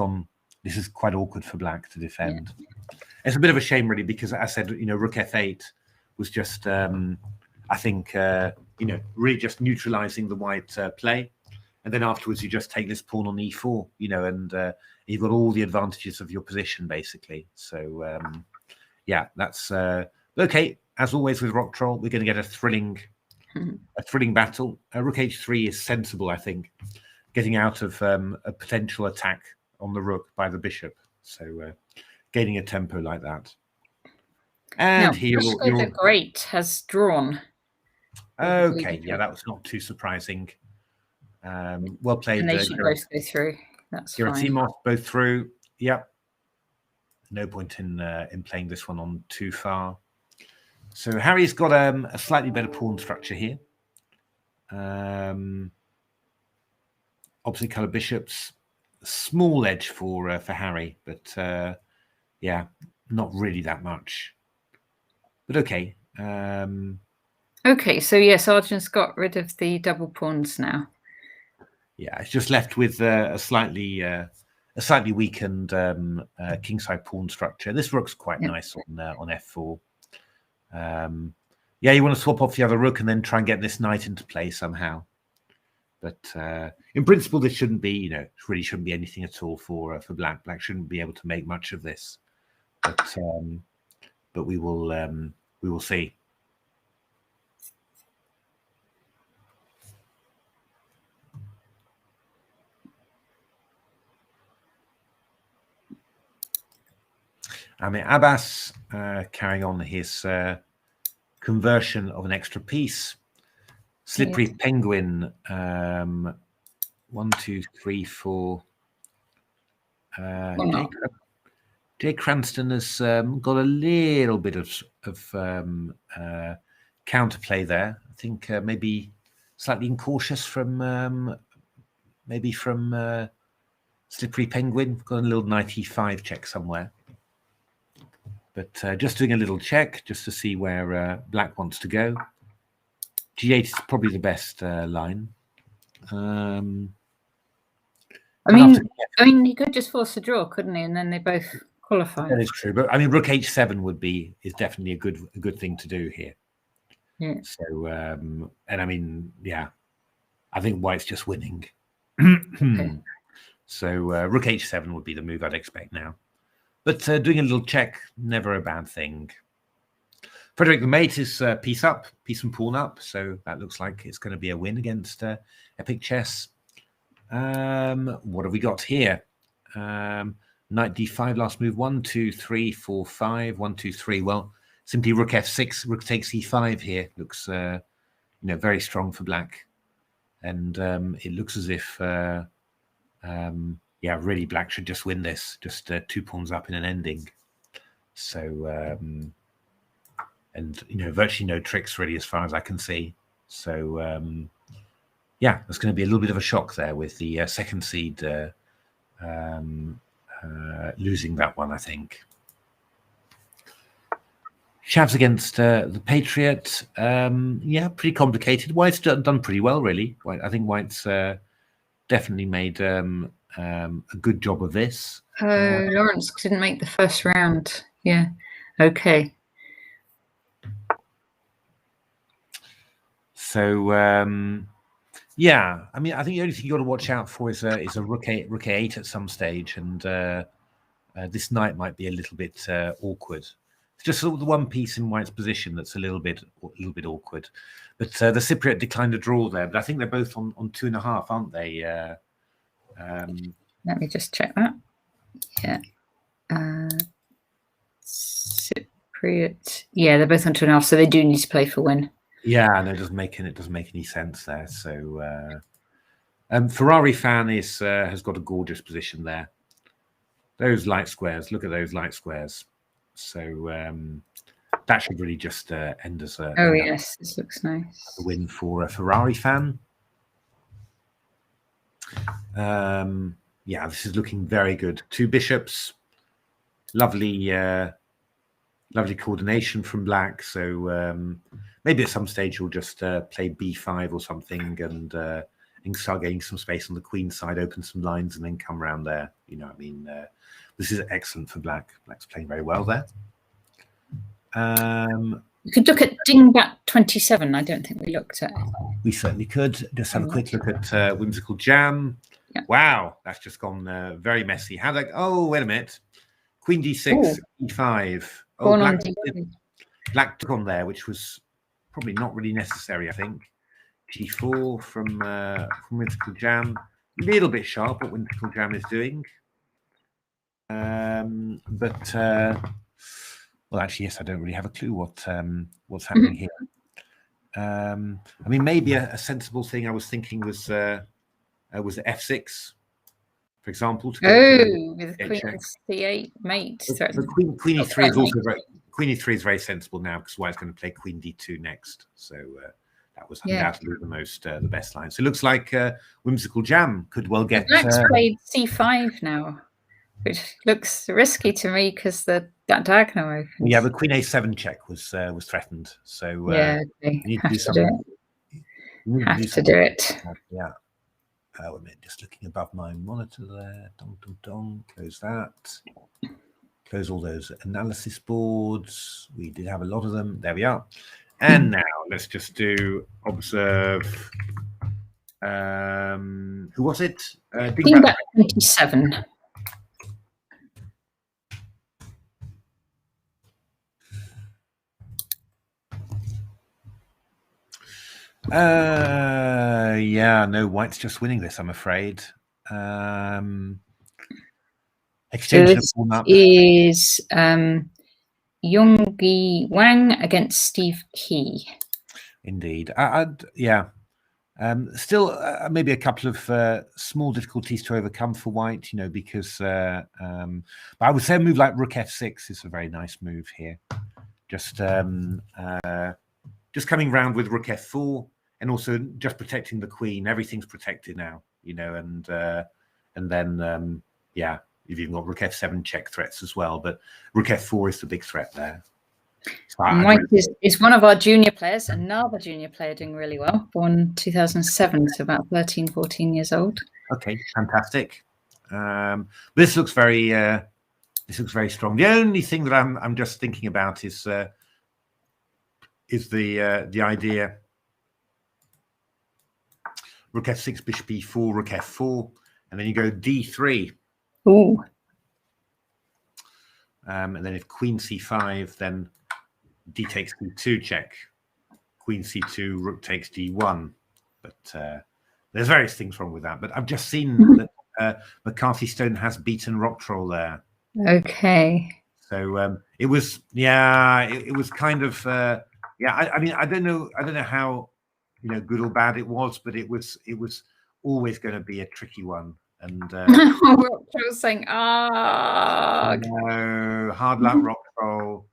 quite awkward for black to defend. Yeah. It's a bit of a shame, really, because I said, you know, rook f8 was just, I think, you know, really just neutralizing the white play. And then afterwards, you just take this pawn on e4, you know, and you've got all the advantages of your position, basically. So, yeah, that's okay. As always with Rock Troll, we're going to get a thrilling battle. Rook h3 is sensible, I think, getting out of a potential attack on the rook by the bishop. So, gaining a tempo like that. And now, here the Great has drawn. Okay, yeah, that was not too surprising. Well played. And they should both go through. That's fine. Both through. Yep. No point in playing this one on too far. So Harry's got a slightly better pawn structure here. Opposite color bishops. Small edge for Harry, but yeah, not really that much. But okay. Okay, so yes, Arjun's got rid of the double pawns now. Yeah, it's just left with a slightly weakened kingside pawn structure. This rook's quite nice on f4. Yeah, you want to swap off the other rook and then try and get this knight into play somehow. But in principle, this shouldn't be, you know, it really shouldn't be anything at all for black. Black shouldn't be able to make much of this. But we will see. I mean, Abbas carrying on his conversion of an extra piece. Slippery Penguin, 1, 2, 3, 4. Jay Cranston has got a little bit of counterplay there. I think maybe slightly incautious from Slippery Penguin. Got a little knight e5 check somewhere. But just doing a little check just to see where black wants to go. G8 is probably the best line. I mean, he could just force a draw, couldn't he? And then they both qualify. That is true, but I mean, rook h7 is definitely a good thing to do here. Yeah. So, and I mean, yeah, I think white's just winning. Okay. So rook h7 would be the move I'd expect now. But doing a little check, never a bad thing. Frederick the Mate is piece and pawn up. So that looks like it's going to be a win against Epic Chess. What have we got here? Knight d5, last move. 1, 2, 3, 4, 5. 1, 2, 3. Well, simply rook f6, rook takes e5 here. Looks, you know, very strong for black. And it looks as if... yeah, really, black should just win this. Just 2 pawns up in an ending. So, and, you know, virtually no tricks, really, as far as I can see. So, yeah, there's going to be a little bit of a shock there with the second seed losing that one, I think. Shavs against the Patriot. Yeah, pretty complicated. White's done pretty well, really. I think White's definitely made a good job of this. Lawrence didn't make the first round. Yeah. Okay. So yeah, I mean, I think the only thing you got to watch out for is a rook a8 at some stage, and this knight might be a little bit awkward. It's just sort of the one piece in White's position that's a little bit awkward. But the Cypriot declined a draw there. But I think they're both on 2.5, aren't they? Let me just check that. Yeah. Cypriot. Yeah, they're both on 2.5, so they do need to play for win. Yeah, no, it doesn't make any sense there. So Ferrari fan has got a gorgeous position there. Those light squares. Look at those light squares. So that should really just end as a yes, this looks nice. A win for a Ferrari fan. Yeah, this is looking very good. 2 bishops, lovely coordination from Black. So maybe at some stage you'll just play b5 or something and start getting some space on the queen side, open some lines, and then come around there. You know, I mean, this is excellent for Black. Black's playing very well there. You could look at Dingbat 27. I don't think we looked at it. We certainly could. Just have a quick look at Whimsical Jam. Yeah. Wow, that's just gone very messy. How like? Oh, wait a minute. Queen d6, e5. Oh, Black took on there, which was probably not really necessary, I think. G4 from Whimsical Jam. A little bit sharp what Whimsical Jam is doing. But well, actually, yes, I don't really have a clue what's happening here. I mean, maybe a sensible thing I was thinking was f6, for example. To go with Queen c8 mate. Queen e3 is also Queen e3 is very sensible now because White's going to play Queen d2 next. So that was undoubtedly the best line. So it looks like Whimsical Jam could well get. Black's played c5 now, which looks risky to me because that diagonal opens. Yeah, the Queen a7 check was threatened. So yeah, you need to do something. Have to do it. Yeah. Wait a minute, just looking above my monitor there. Close that. Close all those analysis boards. We did have a lot of them. There we are. And now let's just do observe. Who was it? Dingbat 27. Yeah, no, White's just winning this, I'm afraid. Exchange is Yonggi Wang against Steve Key. Indeed. Yeah. Still, maybe a couple of small difficulties to overcome for White, you know, because but I would say a move like Rook f6 is a very nice move here. Just coming round with Rook f4 and also just protecting the Queen. Everything's protected now, you know, and then yeah, you've even got Rook f7 check threats as well, but Rook f4 is the big threat there. So White is one of our junior players, another junior player doing really well, born 2007, so about 13, 14 years old. Okay, fantastic. This looks very strong. The only thing that I'm just thinking about is the idea Rook f6, bishop e4, Rook f4, and then you go d3. Ooh. And then if Queen c5, then d takes d2 check. Queen c2, Rook takes d1. But there's various things wrong with that. But I've just seen that McCarthy Stone has beaten Rock Troll there. Okay. So it was, yeah, it was kind of, yeah. I mean, I don't know how, you know, good or bad it was, but it was always going to be a tricky one. And Rock Troll saying, no, hard luck, Rock Troll.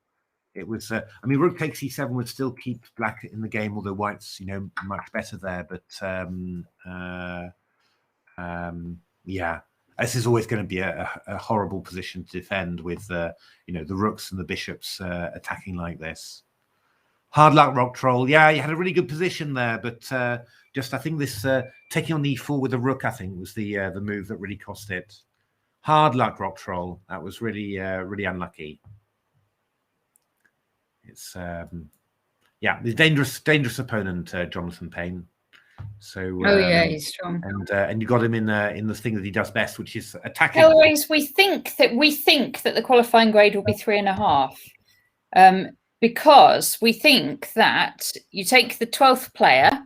It was, I mean, Rook takes e7 would still keep Black in the game, although White's, you know, much better there. But yeah, this is always going to be a horrible position to defend with, you know, the rooks and the bishops attacking like this. Hard luck, Rock Troll. Yeah, you had a really good position there, but just I think this taking on e4 with the rook, I think, was the move that really cost it. Hard luck, Rock Troll. That was really really unlucky. It's yeah, yeah, the dangerous opponent, Jonathan Payne. So Oh yeah, he's strong. And you got him in the thing that he does best, which is attacking. Otherwise, we think that the qualifying grade will be 3.5, because we think that you take the 12th player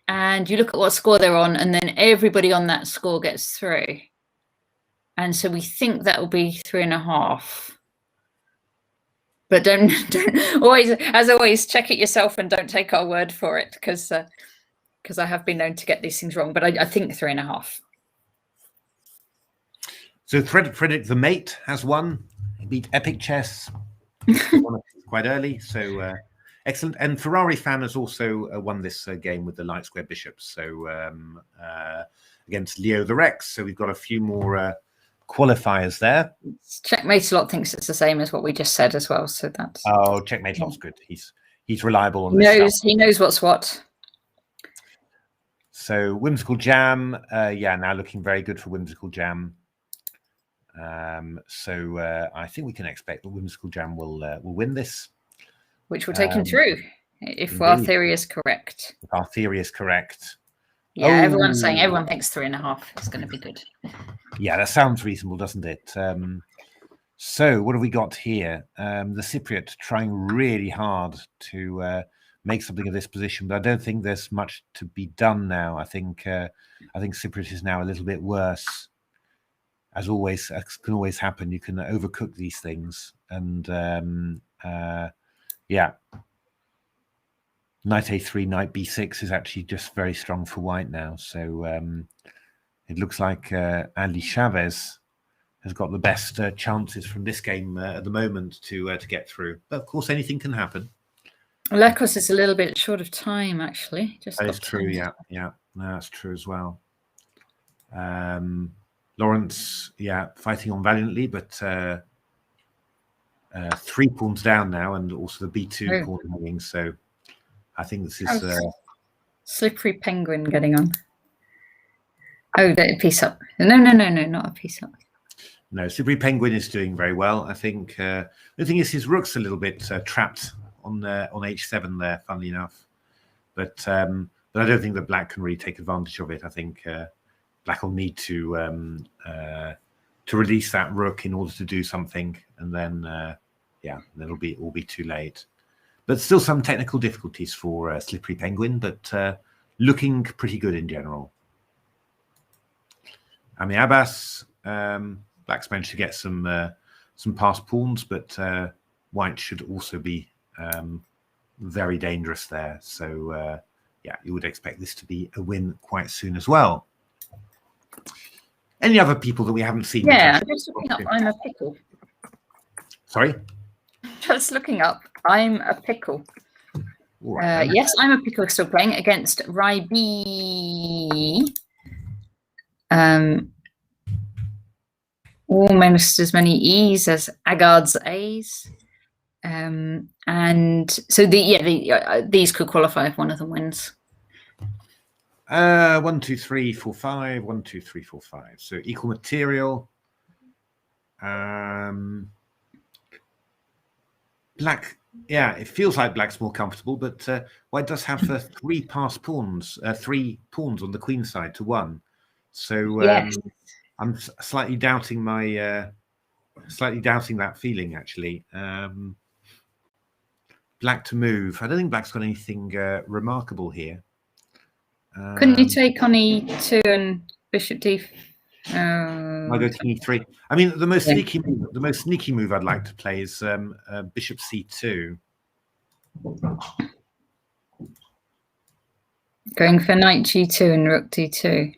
and you look at what score they're on, and then everybody on that score gets through. And so we think that will be 3.5. But don't always, as always, check it yourself and don't take our word for it, because I have been known to get these things wrong. But I think 3.5. So Frederick the Mate has won. He beat Epic Chess quite early. So excellent. And Ferrari Fan has also won this game with the light square bishops. So against Leo the Rex. So we've got a few more qualifiers there. Checkmate a lot thinks it's the same as what we just said as well. So that's Checkmate a lot's good. He's reliable on this stuff. He knows what's what. So Whimsical Jam, now looking very good for Whimsical Jam. So I think we can expect that Whimsical Jam will win this, which will take him through if our theory is correct. If our theory is correct. Yeah, everyone thinks 3.5 is going to be good. Yeah, that sounds reasonable, doesn't it? So what have we got here? The Cypriot trying really hard to make something of this position, but I don't think there's much to be done now. I think Cypriot is now a little bit worse. As always, can always happen. You can overcook these things, and yeah, knight a3, knight b6 is actually just very strong for white now. So it looks like Andy Chavez has got the best chances from this game at the moment to get through. But of course, anything can happen. Lekos is a little bit short of time, actually. That is true. Yeah, no, that's true as well. Lawrence, fighting on valiantly, but 3 pawns down now, and also the b2 pawn hanging. So I think this is Slippery Penguin getting on. Oh, a piece up. No, not a piece up. No, Slippery Penguin is doing very well. I think the thing is his rook's a little bit trapped on h7 there, funnily enough. But I don't think that black can really take advantage of it. I think black will need to release that rook in order to do something, and then it'll all be too late. But still some technical difficulties for Slippery Penguin, but looking pretty good in general. Ami Abbas, black's managed to get some passed pawns, but white should also be very dangerous there. So you would expect this to be a win quite soon as well. Any other people that we haven't seen? Yeah, I'm just looking up. I'm a pickle. Sorry? Just looking up. I'm a pickle. Right, yes, I'm a pickle still playing against Ryby. Almost as many E's as Agard's A's. And so these could qualify if one of them wins. 1, 2, 3, 4, 5. 1, 2, 3, 4, 5. So equal material. Black, it feels like black's more comfortable, but white does have 3 passed pawns, 3 pawns on the queen side to 1. So I'm slightly doubting that feeling actually. Black to move. I don't think black's got anything remarkable here. Couldn't you take on e2 and bishop d? I go king e3. I mean, the most sneaky move I'd like to play is bishop c2. Going for knight g2 and rook d2.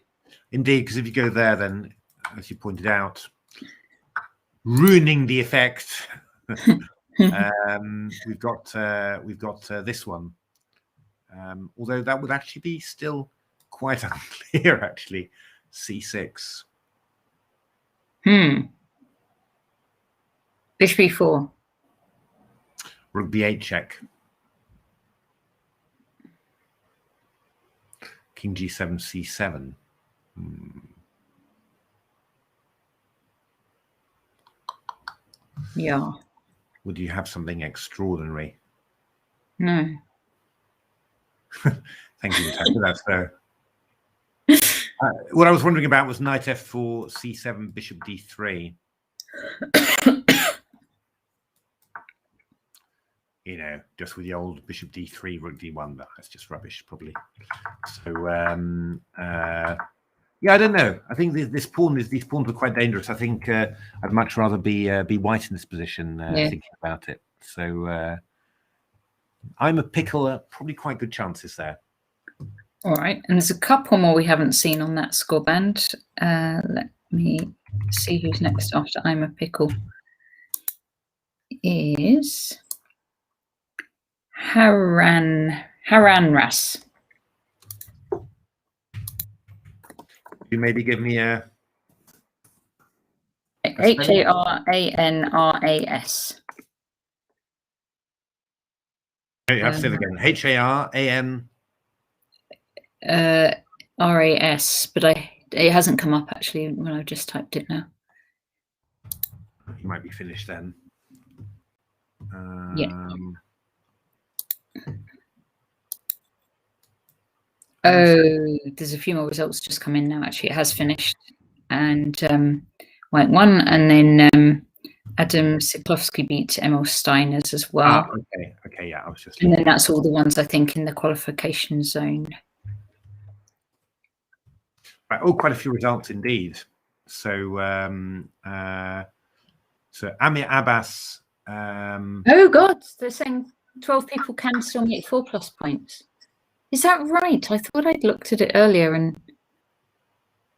Indeed, because if you go there, then as you pointed out, ruining the effect. We've got this one. Although that would actually be still quite unclear, actually. c6. Bishop e4. Rook b8 check. King g7, c7. Yeah. Would you have something extraordinary? No. Thank you, Natasha. That's what I was wondering about was knight f4, c7, bishop d3. You know, just with the old bishop d3, rook d1, but that's just rubbish, probably. So, yeah, I don't know. I think these pawns were quite dangerous. I think I'd much rather be white in this position, thinking about it. So, I'm a pickle. Probably quite good chances there. All right, and there's a couple more we haven't seen on that score band. Let me see who's next after I'm a pickle. Is Haranras. You maybe give me a Haranras. I have to say it again. Haran. RAS, but it hasn't come up actually when I've just typed it now. You might be finished then. Yeah. Oh, there's a few more results just come in now. Actually, it has finished, and white won, and then Adam Siklowski beat Emil Steiners as well. Okay, yeah, I was just. And then that's all the ones I think in the qualification zone. Right. Oh, quite a few results indeed. So, so Amir Abbas. Oh God, they're saying 12 people can still make 4+ points. Is that right? I thought I'd looked at it earlier, and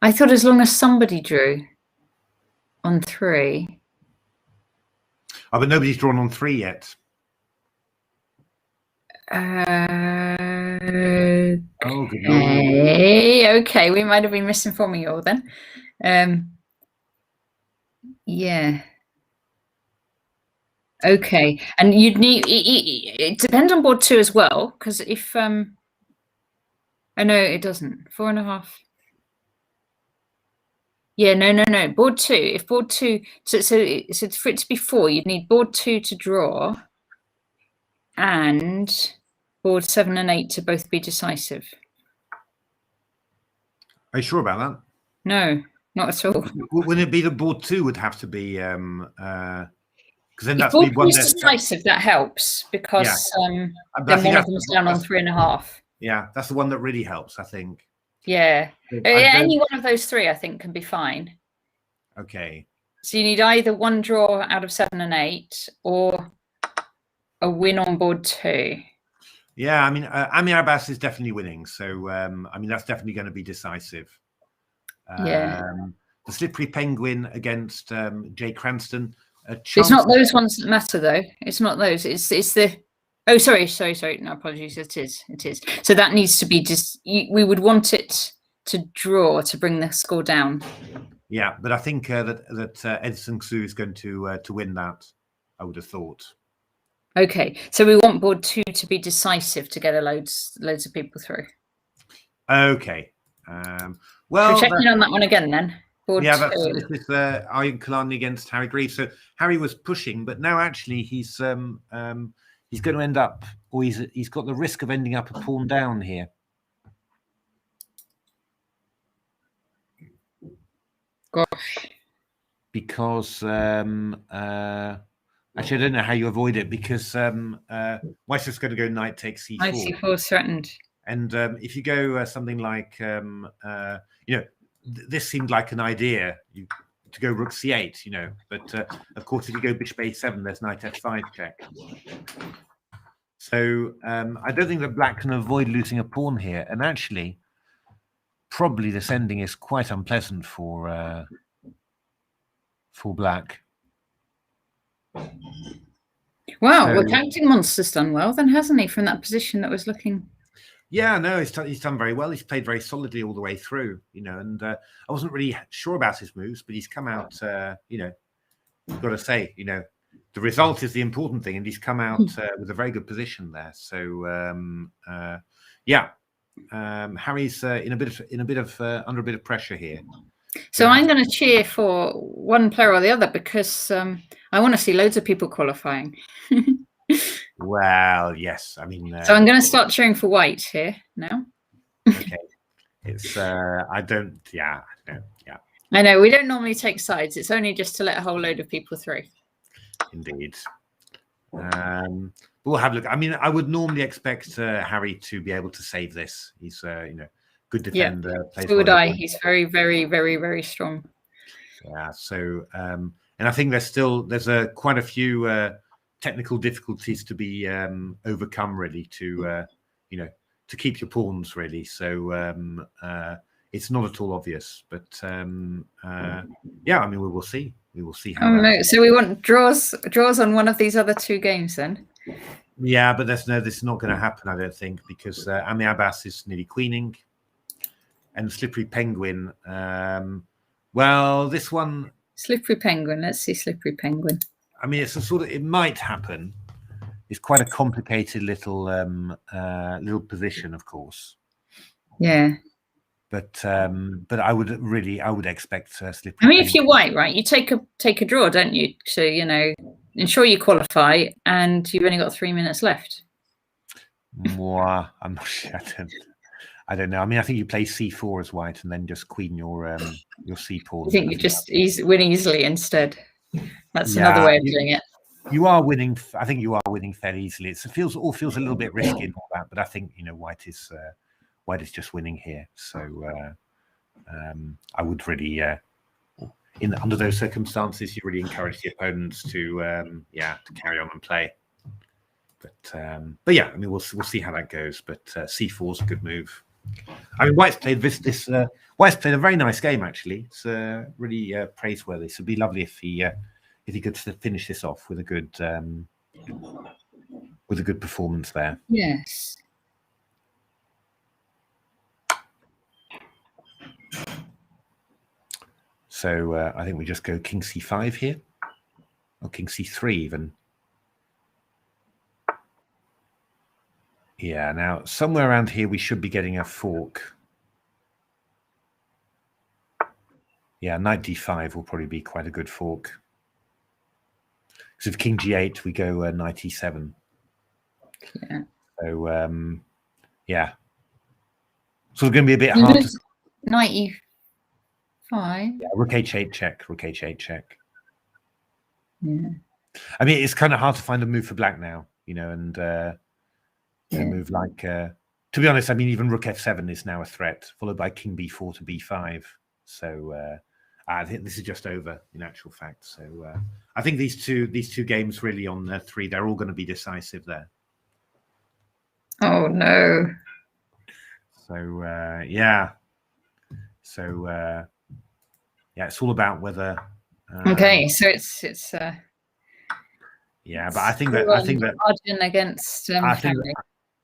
I thought as long as somebody drew on 3. Oh, but nobody's drawn on 3 yet. Okay. Oh, good Lord. Okay, we might have been misinforming you all then. Yeah. Okay, and you'd need it depends on board 2 as well, because if oh no, it doesn't. 4.5. Yeah, no. Board 2. If board 2, so for it to be 4, you'd need board 2 to draw, and board 7 and 8 to both be decisive. Are you sure about that? No, not at all. Wouldn't it be that board 2 would have to be because then if that's board be one is decisive, that helps, because then one of them's down on 3.5. Yeah, that's the one that really helps, I think. Yeah, any one of those 3 I think can be fine. Okay. So you need either one draw out of 7 and 8 or a win on board 2. Yeah, I mean, Amir Abbas is definitely winning. So, I mean, that's definitely going to be decisive. Yeah. The Slippery Penguin against Jay Cranston. It's not those ones that matter, though. It's not those. It's the... Oh, sorry. No, apologies. It is. So that needs to be just... we would want it to draw to bring the score down. Yeah, but I think that Edson Xu is going to win that, I would have thought. Okay, so we want board 2 to be decisive to get loads of people through. Okay. Well, we're checking on that one again then. Board 2. This is Ian Kalani against Harry Greaves. So Harry was pushing, but now actually he's going to end up, or he's got the risk of ending up a pawn down here. Gosh. Because actually, I don't know how you avoid it, because white's just going to go knight takes c4. Knight c4 is threatened. And if you go something like, this seemed like an idea to go rook c8, but of course, if you go bishop a7, there's knight f5 check. So I don't think that black can avoid losing a pawn here. And actually, probably this ending is quite unpleasant for black. Wow, well, Captain Monster's done well then, hasn't he, from that position that was looking... Yeah, no, he's done very well. He's played very solidly all the way through, and I wasn't really sure about his moves, but he's come out, you've got to say, the result is the important thing, and he's come out with a very good position there. So, Harry's under a bit of pressure here. So I'm going to cheer for one player or the other, because I want to see loads of people qualifying. Well, yes. I mean, so I'm going to start cheering for white here now. Okay. It's I don't. Yeah. Yeah. I know we don't normally take sides. It's only just to let a whole load of people through. Indeed. We'll have a look. I mean, I would normally expect Harry to be able to save this. He's good defender. Yeah, so would I. He's very, very, very, very strong. Yeah. So and I think there's quite a few technical difficulties to be overcome really to to keep your pawns really. So it's not at all obvious, but yeah, I mean, we will see. We will see how. No. So we want draws on one of these other two games then. Yeah, but this is not going to happen, I don't think, because Ami Abbas is nearly queening, and Slippery Penguin. Well, this one. Slippery Penguin. Let's see Slippery Penguin. I mean, it's a sort of. It might happen. It's quite a complicated little position, of course. Yeah. But I would expect Slippery. I mean, if you're white, right, you take a draw, don't you? To ensure you qualify, and you've only got 3 minutes left. More, I'm not sure. I don't know. I mean, I think you play C4 as white, and then just queen your C pawn. I think you just win easily instead. That's another way of doing it. You are winning. I think you are winning fairly easily. It feels a little bit risky and all that, but I think white is just winning here. So I would really, under those circumstances, you really encourage the opponents to carry on and play. But yeah, I mean, we'll see how that goes. But C4 is a good move. I mean, White's played White's played a very nice game actually. It's really praiseworthy. So it'd be lovely if he could finish this off with a good performance there. Yes. So I think we just go King C5 here, or King C3 even. Yeah, now somewhere around here we should be getting a fork. Yeah, Knight D5 will probably be quite a good fork. Because if King G8, we go Knight E7. Yeah. So yeah, so it's going to be a bit hard to. Knight E5. Yeah, Rook H8 check. Rook H8 check. Yeah. I mean, it's kind of hard to find a move for black now, and a move like. To be honest, I mean, even Rook F7 is now a threat, followed by King B4 to B5. So I think this is just over in actual fact. So I think these two games really on 3, they're all going to be decisive there. Oh no. So yeah. So yeah, it's all about whether. Okay, so it's. Yeah, but I think that Arjun against Harry.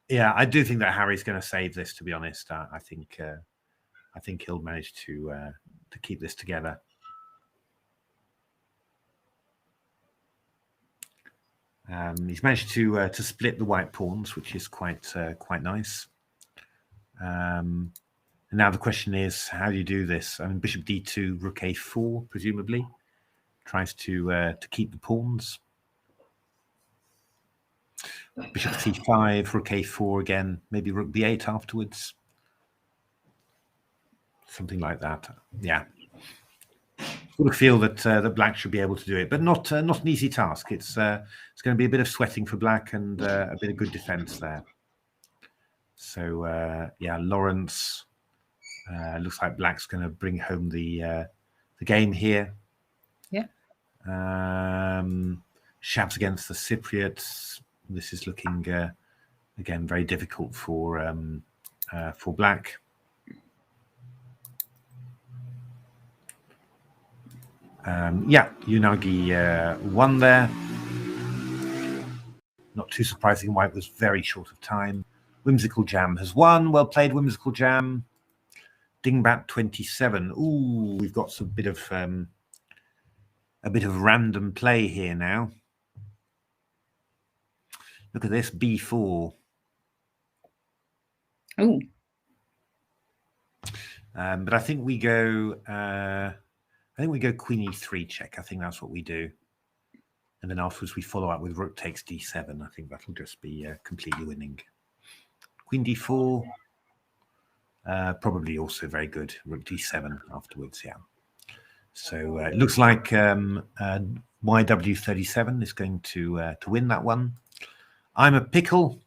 Yeah, I do think that Harry's going to save this. To be honest, I think he'll manage to keep this together. He's managed to split the white pawns, which is quite nice. And now the question is, how do you do this? I mean, Bishop D2, Rook A4, presumably tries to keep the pawns. Bishop C5, Rook A4 again, maybe Rook B8 afterwards. Something like that. Yeah. Sort of feel that that black should be able to do it, but not an easy task. It's going to be a bit of sweating for black and a bit of good defense there. So yeah, Lawrence looks like black's going to bring home the game here. Yeah. Shabs against the Cypriots. This is looking again very difficult for black. Yeah, Unagi won there. Not too surprising. White was very short of time. Whimsical Jam has won. Well played, Whimsical Jam. Dingbat 27. Ooh, we've got a bit of random play here now. Look at this, B4. Ooh. But I think we go. I think we go Queen E3 check. I think that's what we do. And then afterwards we follow up with rook takes d7. I think that'll just be completely winning. Queen d4, probably also very good. Rook d7 afterwards, yeah. So it looks like YW37 is going to win that one. I'm a pickle.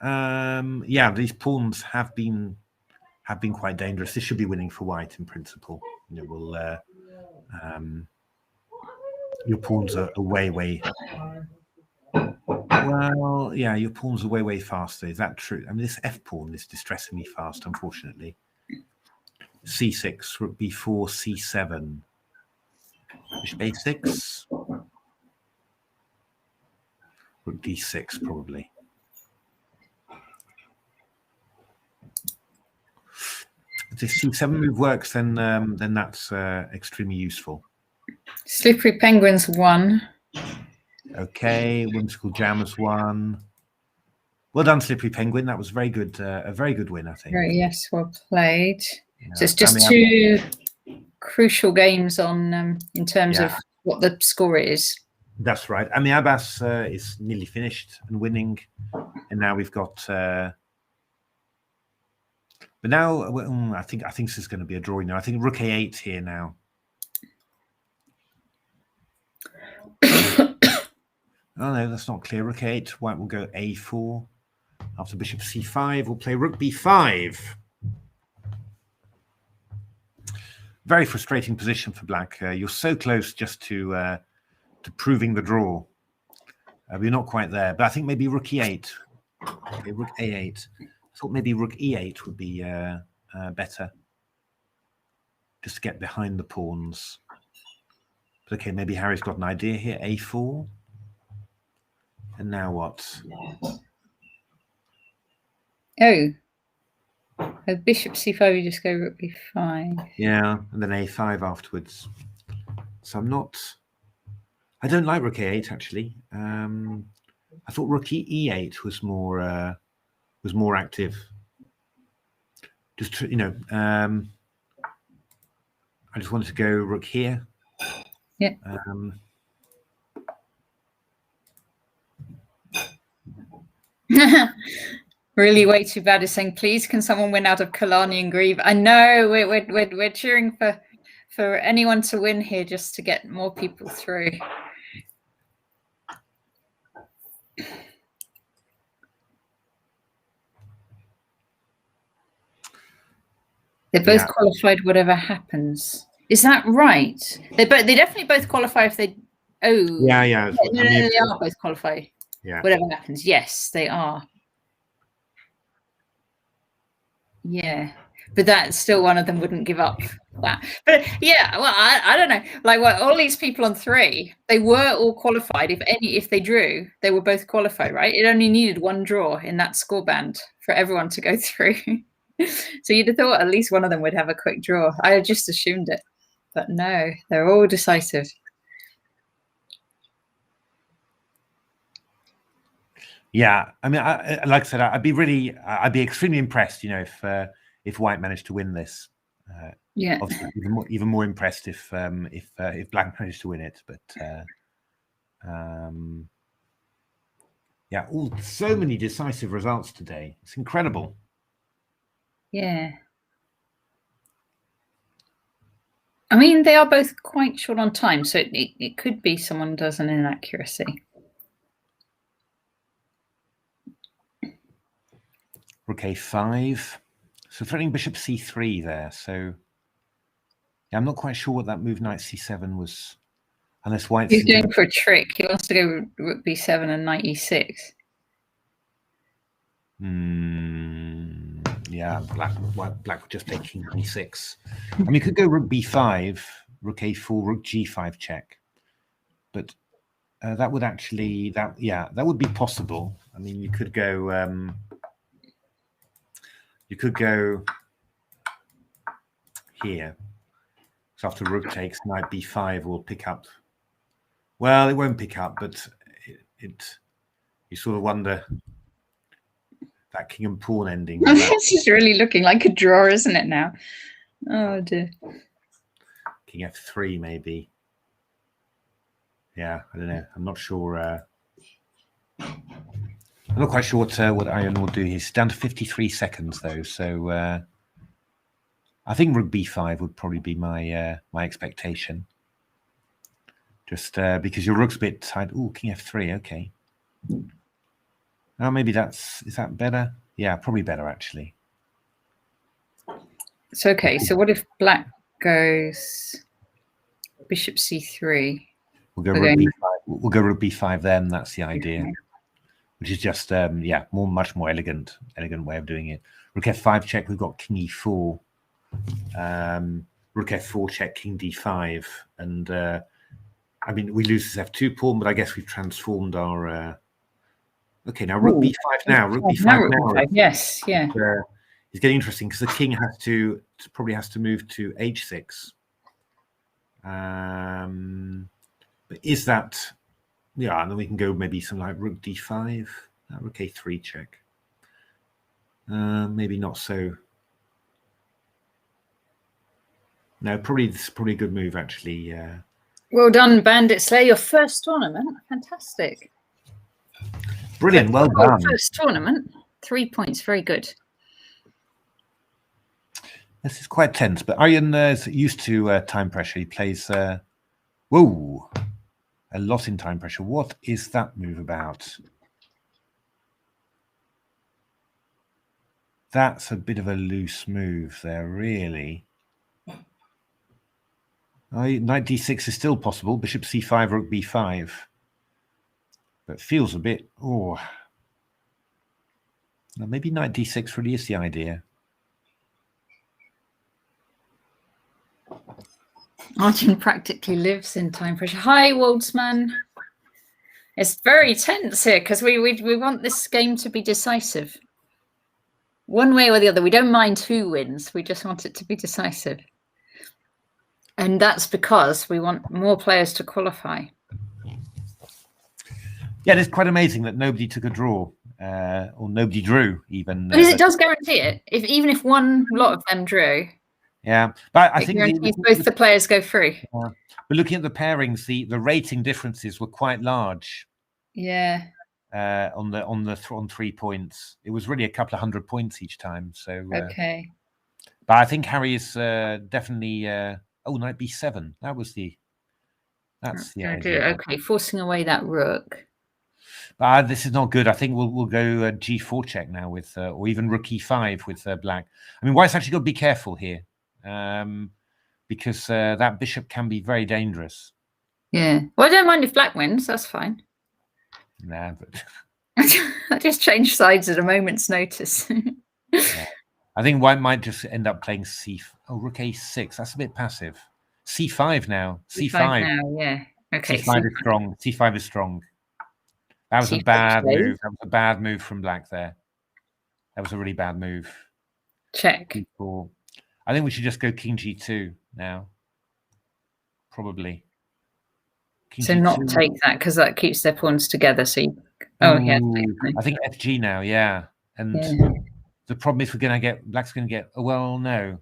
Yeah, these pawns have been quite dangerous. This should be winning for white in principle. You know, your pawns are way. Well, yeah, your pawns are way faster. Is that true? I mean, this f pawn is distressingly fast, unfortunately. c6, rook b4, c7, bishop a6, rook d6 probably. If this c7 move works, then that's extremely useful. Slippery Penguins 1. Okay, Whimsical Jammers 1. Well done, Slippery Penguin. That was very good. A very good win, I think. Yes, well played. Yeah. So it's just two crucial games on in terms of what the score is. That's right. I mean, Abbas is nearly finished and winning, and now we've got. But now I think this is going to be a draw. Now I think rook a8 here now. Oh no, that's not clear. Rook a8. White will go a4. After bishop c5, we'll play rook b5. Very frustrating position for black. You're so close just to proving the draw. We're not quite there, but I think maybe rook e8. Okay, rook a8. I thought maybe rook e8 would be better, just to get behind the pawns. But okay, maybe Harry's got an idea here. A4. And now what? Oh, bishop c5, you just go rook b5. Yeah, and then a5 afterwards. So I don't like rook a8 actually. I thought rook e8 was more active. Just I just wanted to go rook here. Yeah. Really way too bad is saying, please can someone win out of Kalani and Grieve? I know we're cheering for anyone to win here just to get more people through. They're both qualified whatever happens. Is that right? They definitely both qualify if they yeah. No, they are both qualified. Yeah. Whatever happens. Yes, they are. Yeah. But that still one of them wouldn't give up that. But yeah, well, I don't know. Like all these people on 3, they were all qualified. If they drew, they were both qualified, right? It only needed one draw in that score band for everyone to go through. So you'd have thought at least one of them would have a quick draw. I just assumed it. But no, they're all decisive. Yeah, I mean, like I said, I'd be extremely impressed, if White managed to win this. Yeah, obviously even more impressed if Black managed to win it. But yeah, so many decisive results today. It's incredible. Yeah. I mean, they are both quite short on time, so it could be someone does an inaccuracy. Rook a5. So threatening bishop c3 there. So yeah, I'm not quite sure what that move knight c7 was, unless White's He's going for a trick. He wants to go rook b7 and knight e6. Yeah, black would just play king e6. I mean, you could go rook b5, rook a4, rook g5 check, but that would actually that would be possible. I mean, you could go here. So after rook takes, knight b5 will pick up. Well, it won't pick up, but you sort of wonder that king and pawn ending. This is really looking like a draw, isn't it now? Oh dear. King f3 maybe. Yeah, I don't know. I'm not sure. I'm not quite sure what Iron will do. He's down to 53 seconds though, so I think Rook B5 would probably be my my expectation. Just because your Rook's a bit tight. Oh, King F3. Okay. Oh, maybe is that better? Yeah, probably better actually. It's okay. So what if Black goes Bishop C3? We'll go Rook B5. We'll go Rook B5 then. That's the idea. Okay. Which is just yeah, much more elegant way of doing it. Rook F5 check. We've got King E4. Rook F4 check, King D5, and I mean we lose this F2 pawn, but I guess we've transformed our. Okay, now Rook B5 now. Rook B5 now. Yes, yeah. It's getting interesting because the king probably has to move to H6. But is that? Yeah, and then we can go maybe something like Rook D5, Rook A3 check. Maybe not so. No, this is probably a good move actually. Well done, Bandit Slayer. Your first tournament, fantastic. Brilliant, well done. First tournament, 3 points, very good. This is quite tense, but Arjen is used to time pressure. He plays. Whoa. A lot in time pressure. What is that move about? That's a bit of a loose move there, really. Knight D6 is still possible. Bishop C5, Rook B5. But feels a bit, oh. Now maybe Knight D6 really is the idea. Arjun practically lives in time pressure. Hi, Woldsman. It's very tense here because we want this game to be decisive. One way or the other. We don't mind who wins. We just want it to be decisive. And that's because we want more players to qualify. Yeah, it's quite amazing that nobody took a draw or nobody drew even. Because it does guarantee it. Even if one lot of them drew. Yeah, but I think both the players go through. But looking at the pairings, the rating differences were quite large. Yeah. On 3 points, it was really a couple of 100 points each time. So okay. But I think Harry is definitely. Knight B7. That's the idea. Okay, forcing away that rook. But this is not good. I think we'll go G4 check now with, or even Rook E5 with Black. I mean, White's actually got to be careful here. Because that bishop can be very dangerous. Yeah. Well, I don't mind if Black wins. That's fine. Nah, but I just changed sides at a moment's notice. Yeah. I think White might just end up playing Rook A6. That's a bit passive. C5 now. C5 now, yeah. Okay. C5 is strong. C5 is strong. That was a bad move. That was a bad move from Black there. That was a really bad move. Check. I think we should just go King G2 now. Probably. King G2. Not take that because that keeps their pawns together. So yeah. I think FG now, yeah. And the problem is Black's going to get. Oh, well, no.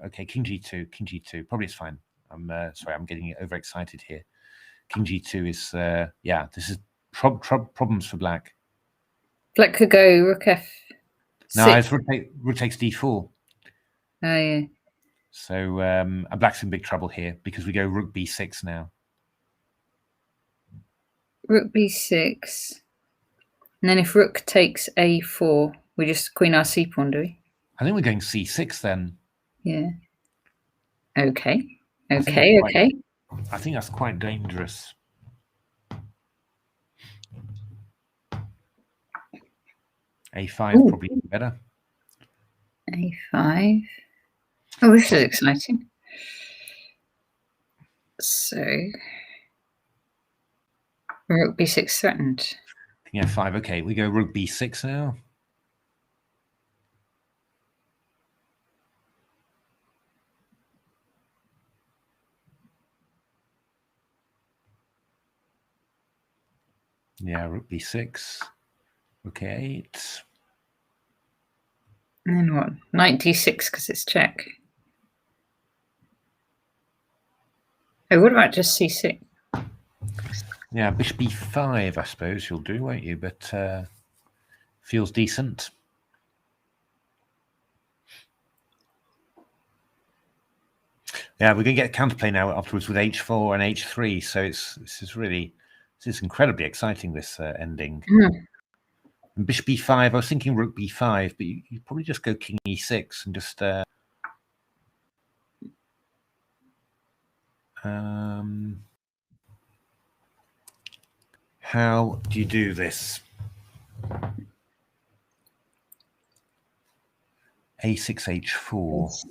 Okay, King G2. Probably it's fine. I'm sorry, I'm getting overexcited here. King G2 is this is problems for Black. Black could go Rook F6. No, it's Rook takes D4. Oh yeah. So Black's in big trouble here because we go Rook B6 now. Rook B6. And then if Rook takes A4, we just queen our C pawn, do we? I think we're going C6 then. Yeah. Okay. I think that's quite dangerous. A5 probably better. A5. Oh, this is exciting. So, Rook B6 threatened. King F5. Okay, we go Rook B6 now. Yeah, Rook B6. Rook A8. And then what? Knight D6 because it's check. Oh, what about just C6? Yeah, bishop e5, I suppose you'll do, won't you? But feels decent. Yeah, we're going to get counterplay now afterwards with h4 and h3. So this is incredibly exciting, this ending. And bishop e5, I was thinking rook b5, but you probably just go king e6 and just how do you do this? a6 h4.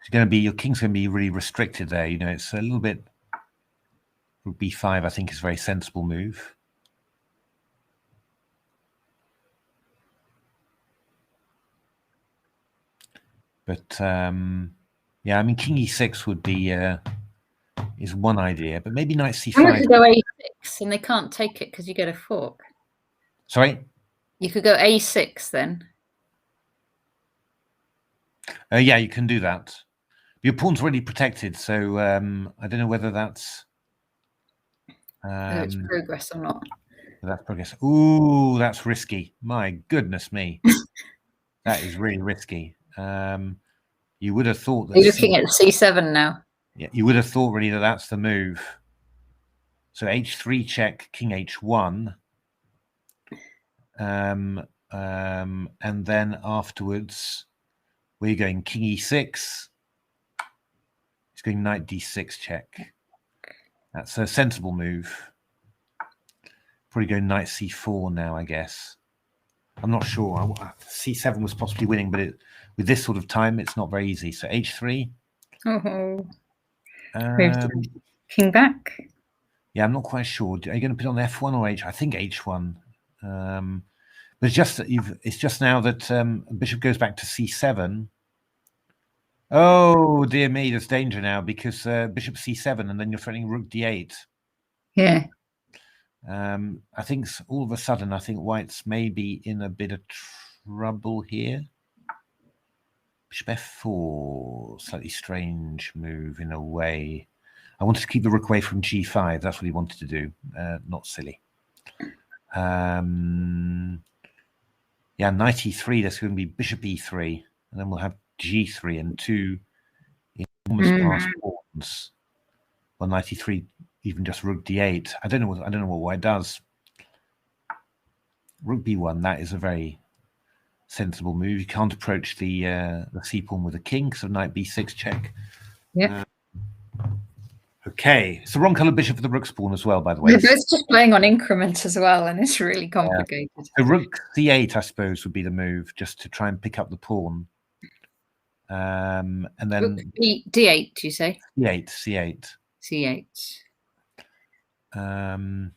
It's going to be, your king's going to be really restricted there. You know, it's a little bit. Rook b5, I think, is a very sensible move. But yeah, I mean, king e6 would be is one idea, but maybe knight c5. You could go a6, and they can't take it because you get a fork. Sorry. You could go a6 then. Yeah, you can do that. Your pawn's already protected, so I don't know whether that's it's progress or not. That's progress. Ooh, that's risky. My goodness me. That is really risky. You would have thought that. You're looking at c7 now. Yeah, you would have thought really that that's the move. So h3 check, king h1. And then afterwards, we're going king e6. He's going knight d6 check. That's a sensible move. Probably go knight c4 now, I guess. I'm not sure. c7 was possibly winning, but with this sort of time, it's not very easy. So h3. Oh, king back. Yeah, I'm not quite sure. Are you going to put on f1 or h? I think h1. But it's just that it's just now that bishop goes back to c7. Oh dear me, there's danger now because bishop c7, and then you're threatening rook d8. Yeah. I think all of a sudden, I think white's maybe in a bit of trouble here. Bishop f4, slightly strange move in a way. I wanted to keep the rook away from g5. That's what he wanted to do. Not silly. Yeah, knight e3. That's going to be bishop e3, and then we'll have g3 and two enormous passed pawns. Well, knight e3, even just rook d8. I don't know what white does. Rook b1. That is a very sensible move. You can't approach the c pawn with a king, so knight b6 check. Yeah. Okay, it's the wrong color bishop for the rook's pawn as well, by the way. They're both just playing on increments as well, and it's really complicated. So rook c8, I suppose, would be the move, just to try and pick up the pawn. And then rook d8, do you say? c8. And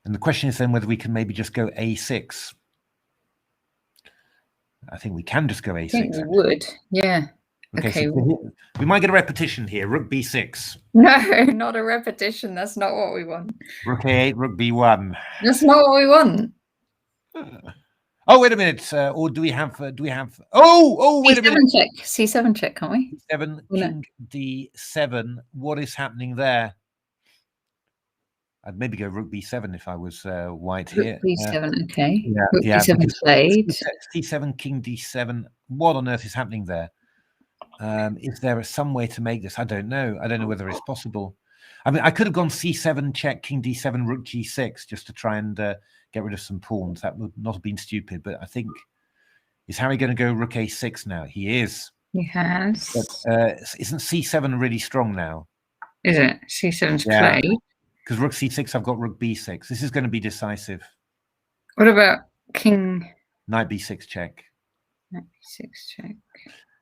the question is then whether we can maybe just go a6. I think we can just go a6. I think we would, yeah. Okay. So we might get a repetition here. Rook b6. No, not a repetition. That's not what we want. Rook a8, rook b1. That's not what we want. Oh, wait a minute. Or do we have? Oh, wait a minute. C7 check, can't we? C7, king d7. What is happening there? I'd maybe go rook b7 if I was white here. Rook b7, okay. Yeah, rook b7 played. C7, king d7. What on earth is happening there? Is there some way to make this? I don't know. I don't know whether it's possible. I mean, I could have gone c7 check, king d7, rook g6, just to try and get rid of some pawns. That would not have been stupid. But I think, is Harry going to go rook a6 now? He is. He has. But isn't c7 really strong now? Is it? C7's played. Because rook c6, I've got rook b6. This is going to be decisive. What about king? Knight b6 check. Knight b6 check.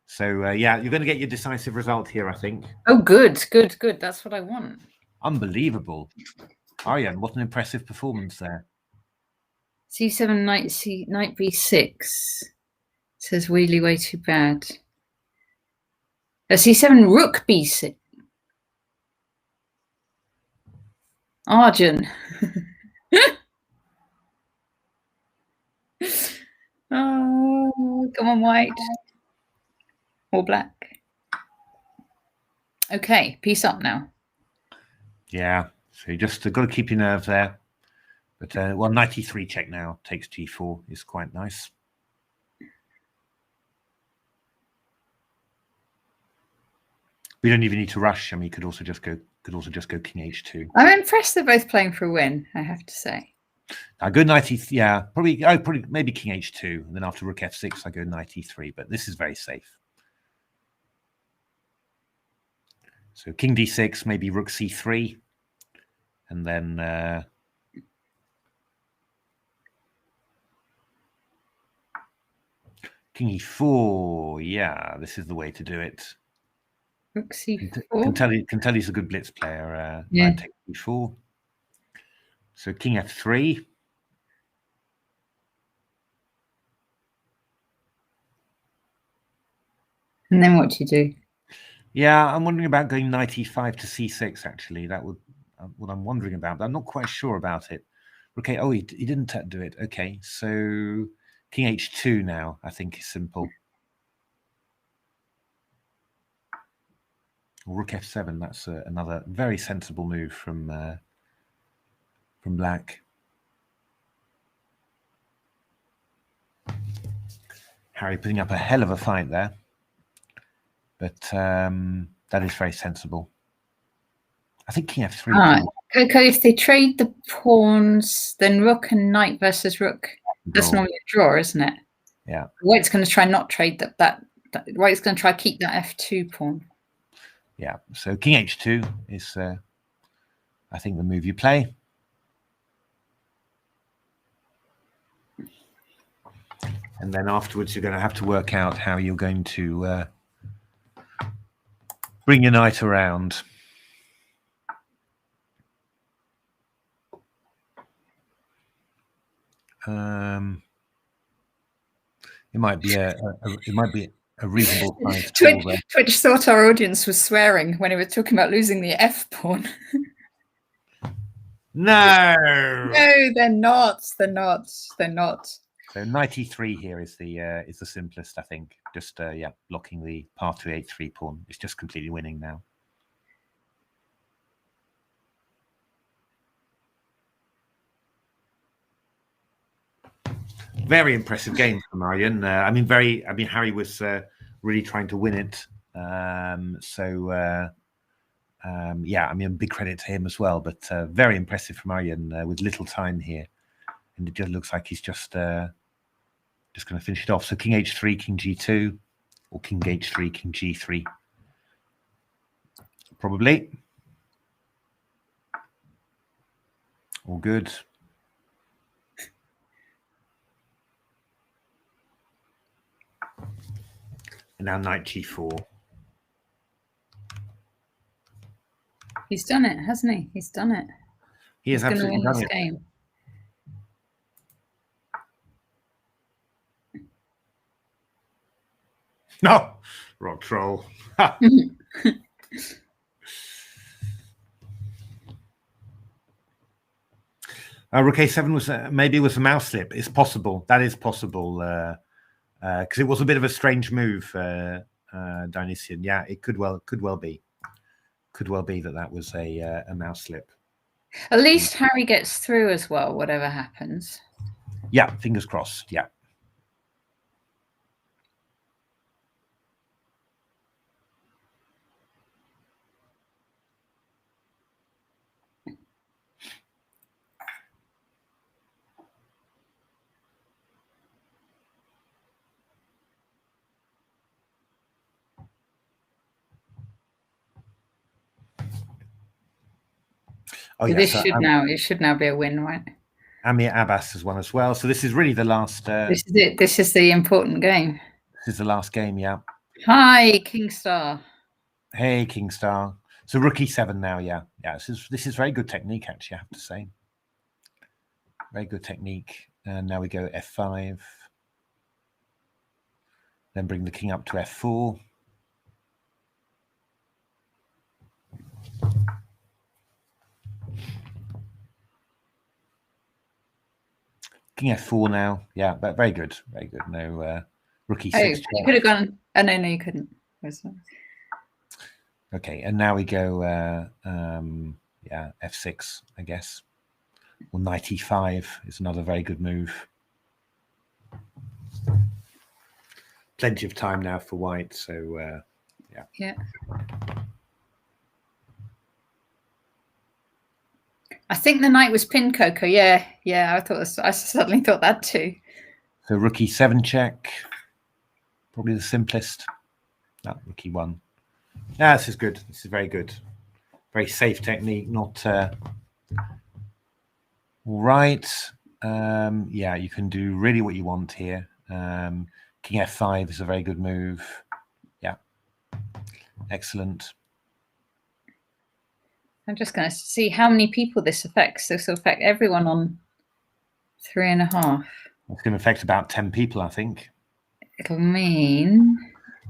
So, yeah, you're going to get your decisive result here, I think. Oh, good. That's what I want. Unbelievable. Aryan, what an impressive performance there. C7, knight b6. Says really way too bad. C7, rook b6. Arjun. Oh, come on, white. Or black. Okay, piece up now. Yeah, so you just got to keep your nerve there. But well, 93 check now takes g4 is quite nice. We don't even need to rush. I mean, you could also just go king h2. I'm impressed they're both playing for a win, I have to say. I go 90, yeah, probably maybe king h2, and then after rook f6, I go 93. But this is very safe. So king d6, maybe rook c3, and then king e4. Yeah, this is the way to do it. Rook c4. Can tell he's a good blitz player. Yeah. Take e4. So king f3. And then what do you do? Yeah, I'm wondering about going knight e5 to c6. Actually, that would what I'm wondering about. But I'm not quite sure about it. Okay. Oh, he didn't do it. Okay. So king h2 now. I think is simple. Rook f7. That's another very sensible move from black. Harry putting up a hell of a fight there, but that is very sensible. I think king f3. Okay, if they trade the pawns, then rook and knight versus rook. That's normally a draw, isn't it? Yeah. White's going to try not trade that. White's going to try keep that f2 pawn. Yeah. So king h2 is, I think, the move you play. And then afterwards, you're going to have to work out how you're going to bring your knight around. It might be a reasonable size. Twitch thought our audience was swearing when he was talking about losing the f pawn. No, they're not. They're not. They're not. So 93 here is the simplest, I think. Just yeah, blocking the path to h3 pawn. It's just completely winning now. Very impressive game from Marion. I mean, Harry was really trying to win it. Yeah, I mean, big credit to him as well. But very impressive from Marion with little time here, and it just looks like he's just going to finish it off. So king h3, king g2, or king h3, king g3, probably. All good. And now knight g4. He's done it, hasn't he? He's done it. He has absolutely done it. Game. No, rock troll. Rook a7 was maybe it was a mouse slip. It's possible. That is possible because it was a bit of a strange move, Dionysian. Yeah, it could well be. Could well be that was a mouse slip. At least Harry gets through as well, whatever happens. Yeah, fingers crossed. Yeah. Oh, yes, it should now be a win, right? Amir Abbas has won as well. So this is really the last. This is it. This is the important game. This is the last game, yeah. Hi, Kingstar. Hey, Kingstar. So rook e7 now, yeah. Yeah, this is very good technique, actually, I have to say. Very good technique. And now we go f5. Then bring the king up to f4. King f4 now. Yeah, but very good. Very good. No rook e6. Oh, you could have gone. Oh, no, you couldn't. Okay, and now we go, yeah, f6, I guess. Or knight e5 is another very good move. Plenty of time now for white, so yeah. Yeah. I think the knight was pinned, Coco. Yeah, yeah. I certainly thought that too. So rook e7 check, probably the simplest. That rook e1. Yeah, this is good. This is very good. Very safe technique. Not all right. Yeah, you can do really what you want here. King f5 is a very good move. Yeah, excellent. I'm just going to see how many people this affects. This will affect everyone on 3.5. It's going to affect about 10 people, I think. It'll mean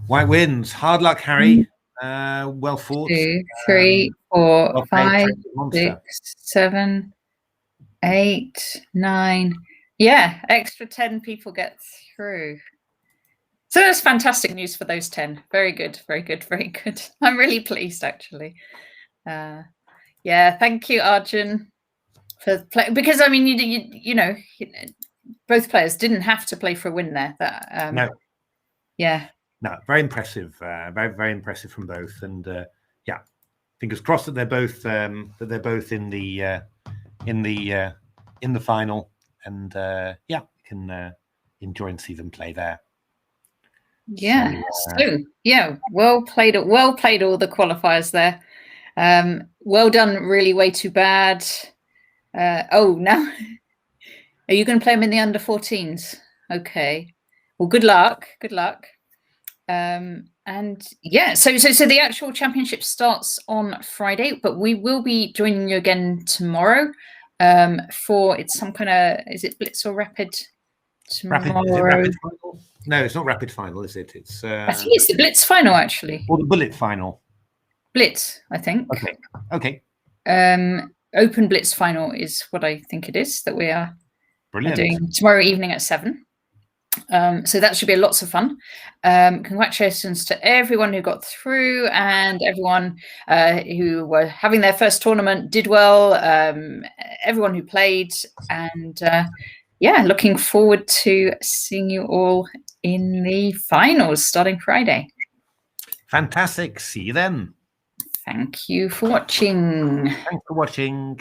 white wins. Hard luck, Harry. Well fought. 2, 3, 4, well 5, 6, 7, 8, 9. Yeah, extra 10 people get through. So that's fantastic news for those 10. Very good, very good, very good. I'm really pleased, actually. Yeah, thank you, Arjun, for play. Because I mean, you know, both players didn't have to play for a win there. That no, yeah, no, very impressive, very impressive from both. And yeah, fingers crossed that they're both in the final. And yeah, you can enjoy and see them play there. Yeah. So yeah, well played all the qualifiers there. Well done, really way too bad. Oh, now are you going to play them in the under 14s? Okay. Well, good luck. Good luck. And yeah, so the actual championship starts on Friday, but we will be joining you again tomorrow for it's some kind of, is it Blitz or Rapid? Tomorrow. Is it Rapid final? No, it's not Rapid final, is it? It's I think it's the Blitz final, actually. Or the Bullet final. Blitz, I think. Okay. Open Blitz final is what I think it is that we are doing tomorrow evening at 7. So that should be lots of fun. Congratulations to everyone who got through and everyone who were having their first tournament did well. Everyone who played, and yeah, looking forward to seeing you all in the finals starting Friday. Fantastic. See you then. Thank you for watching. Thanks for watching.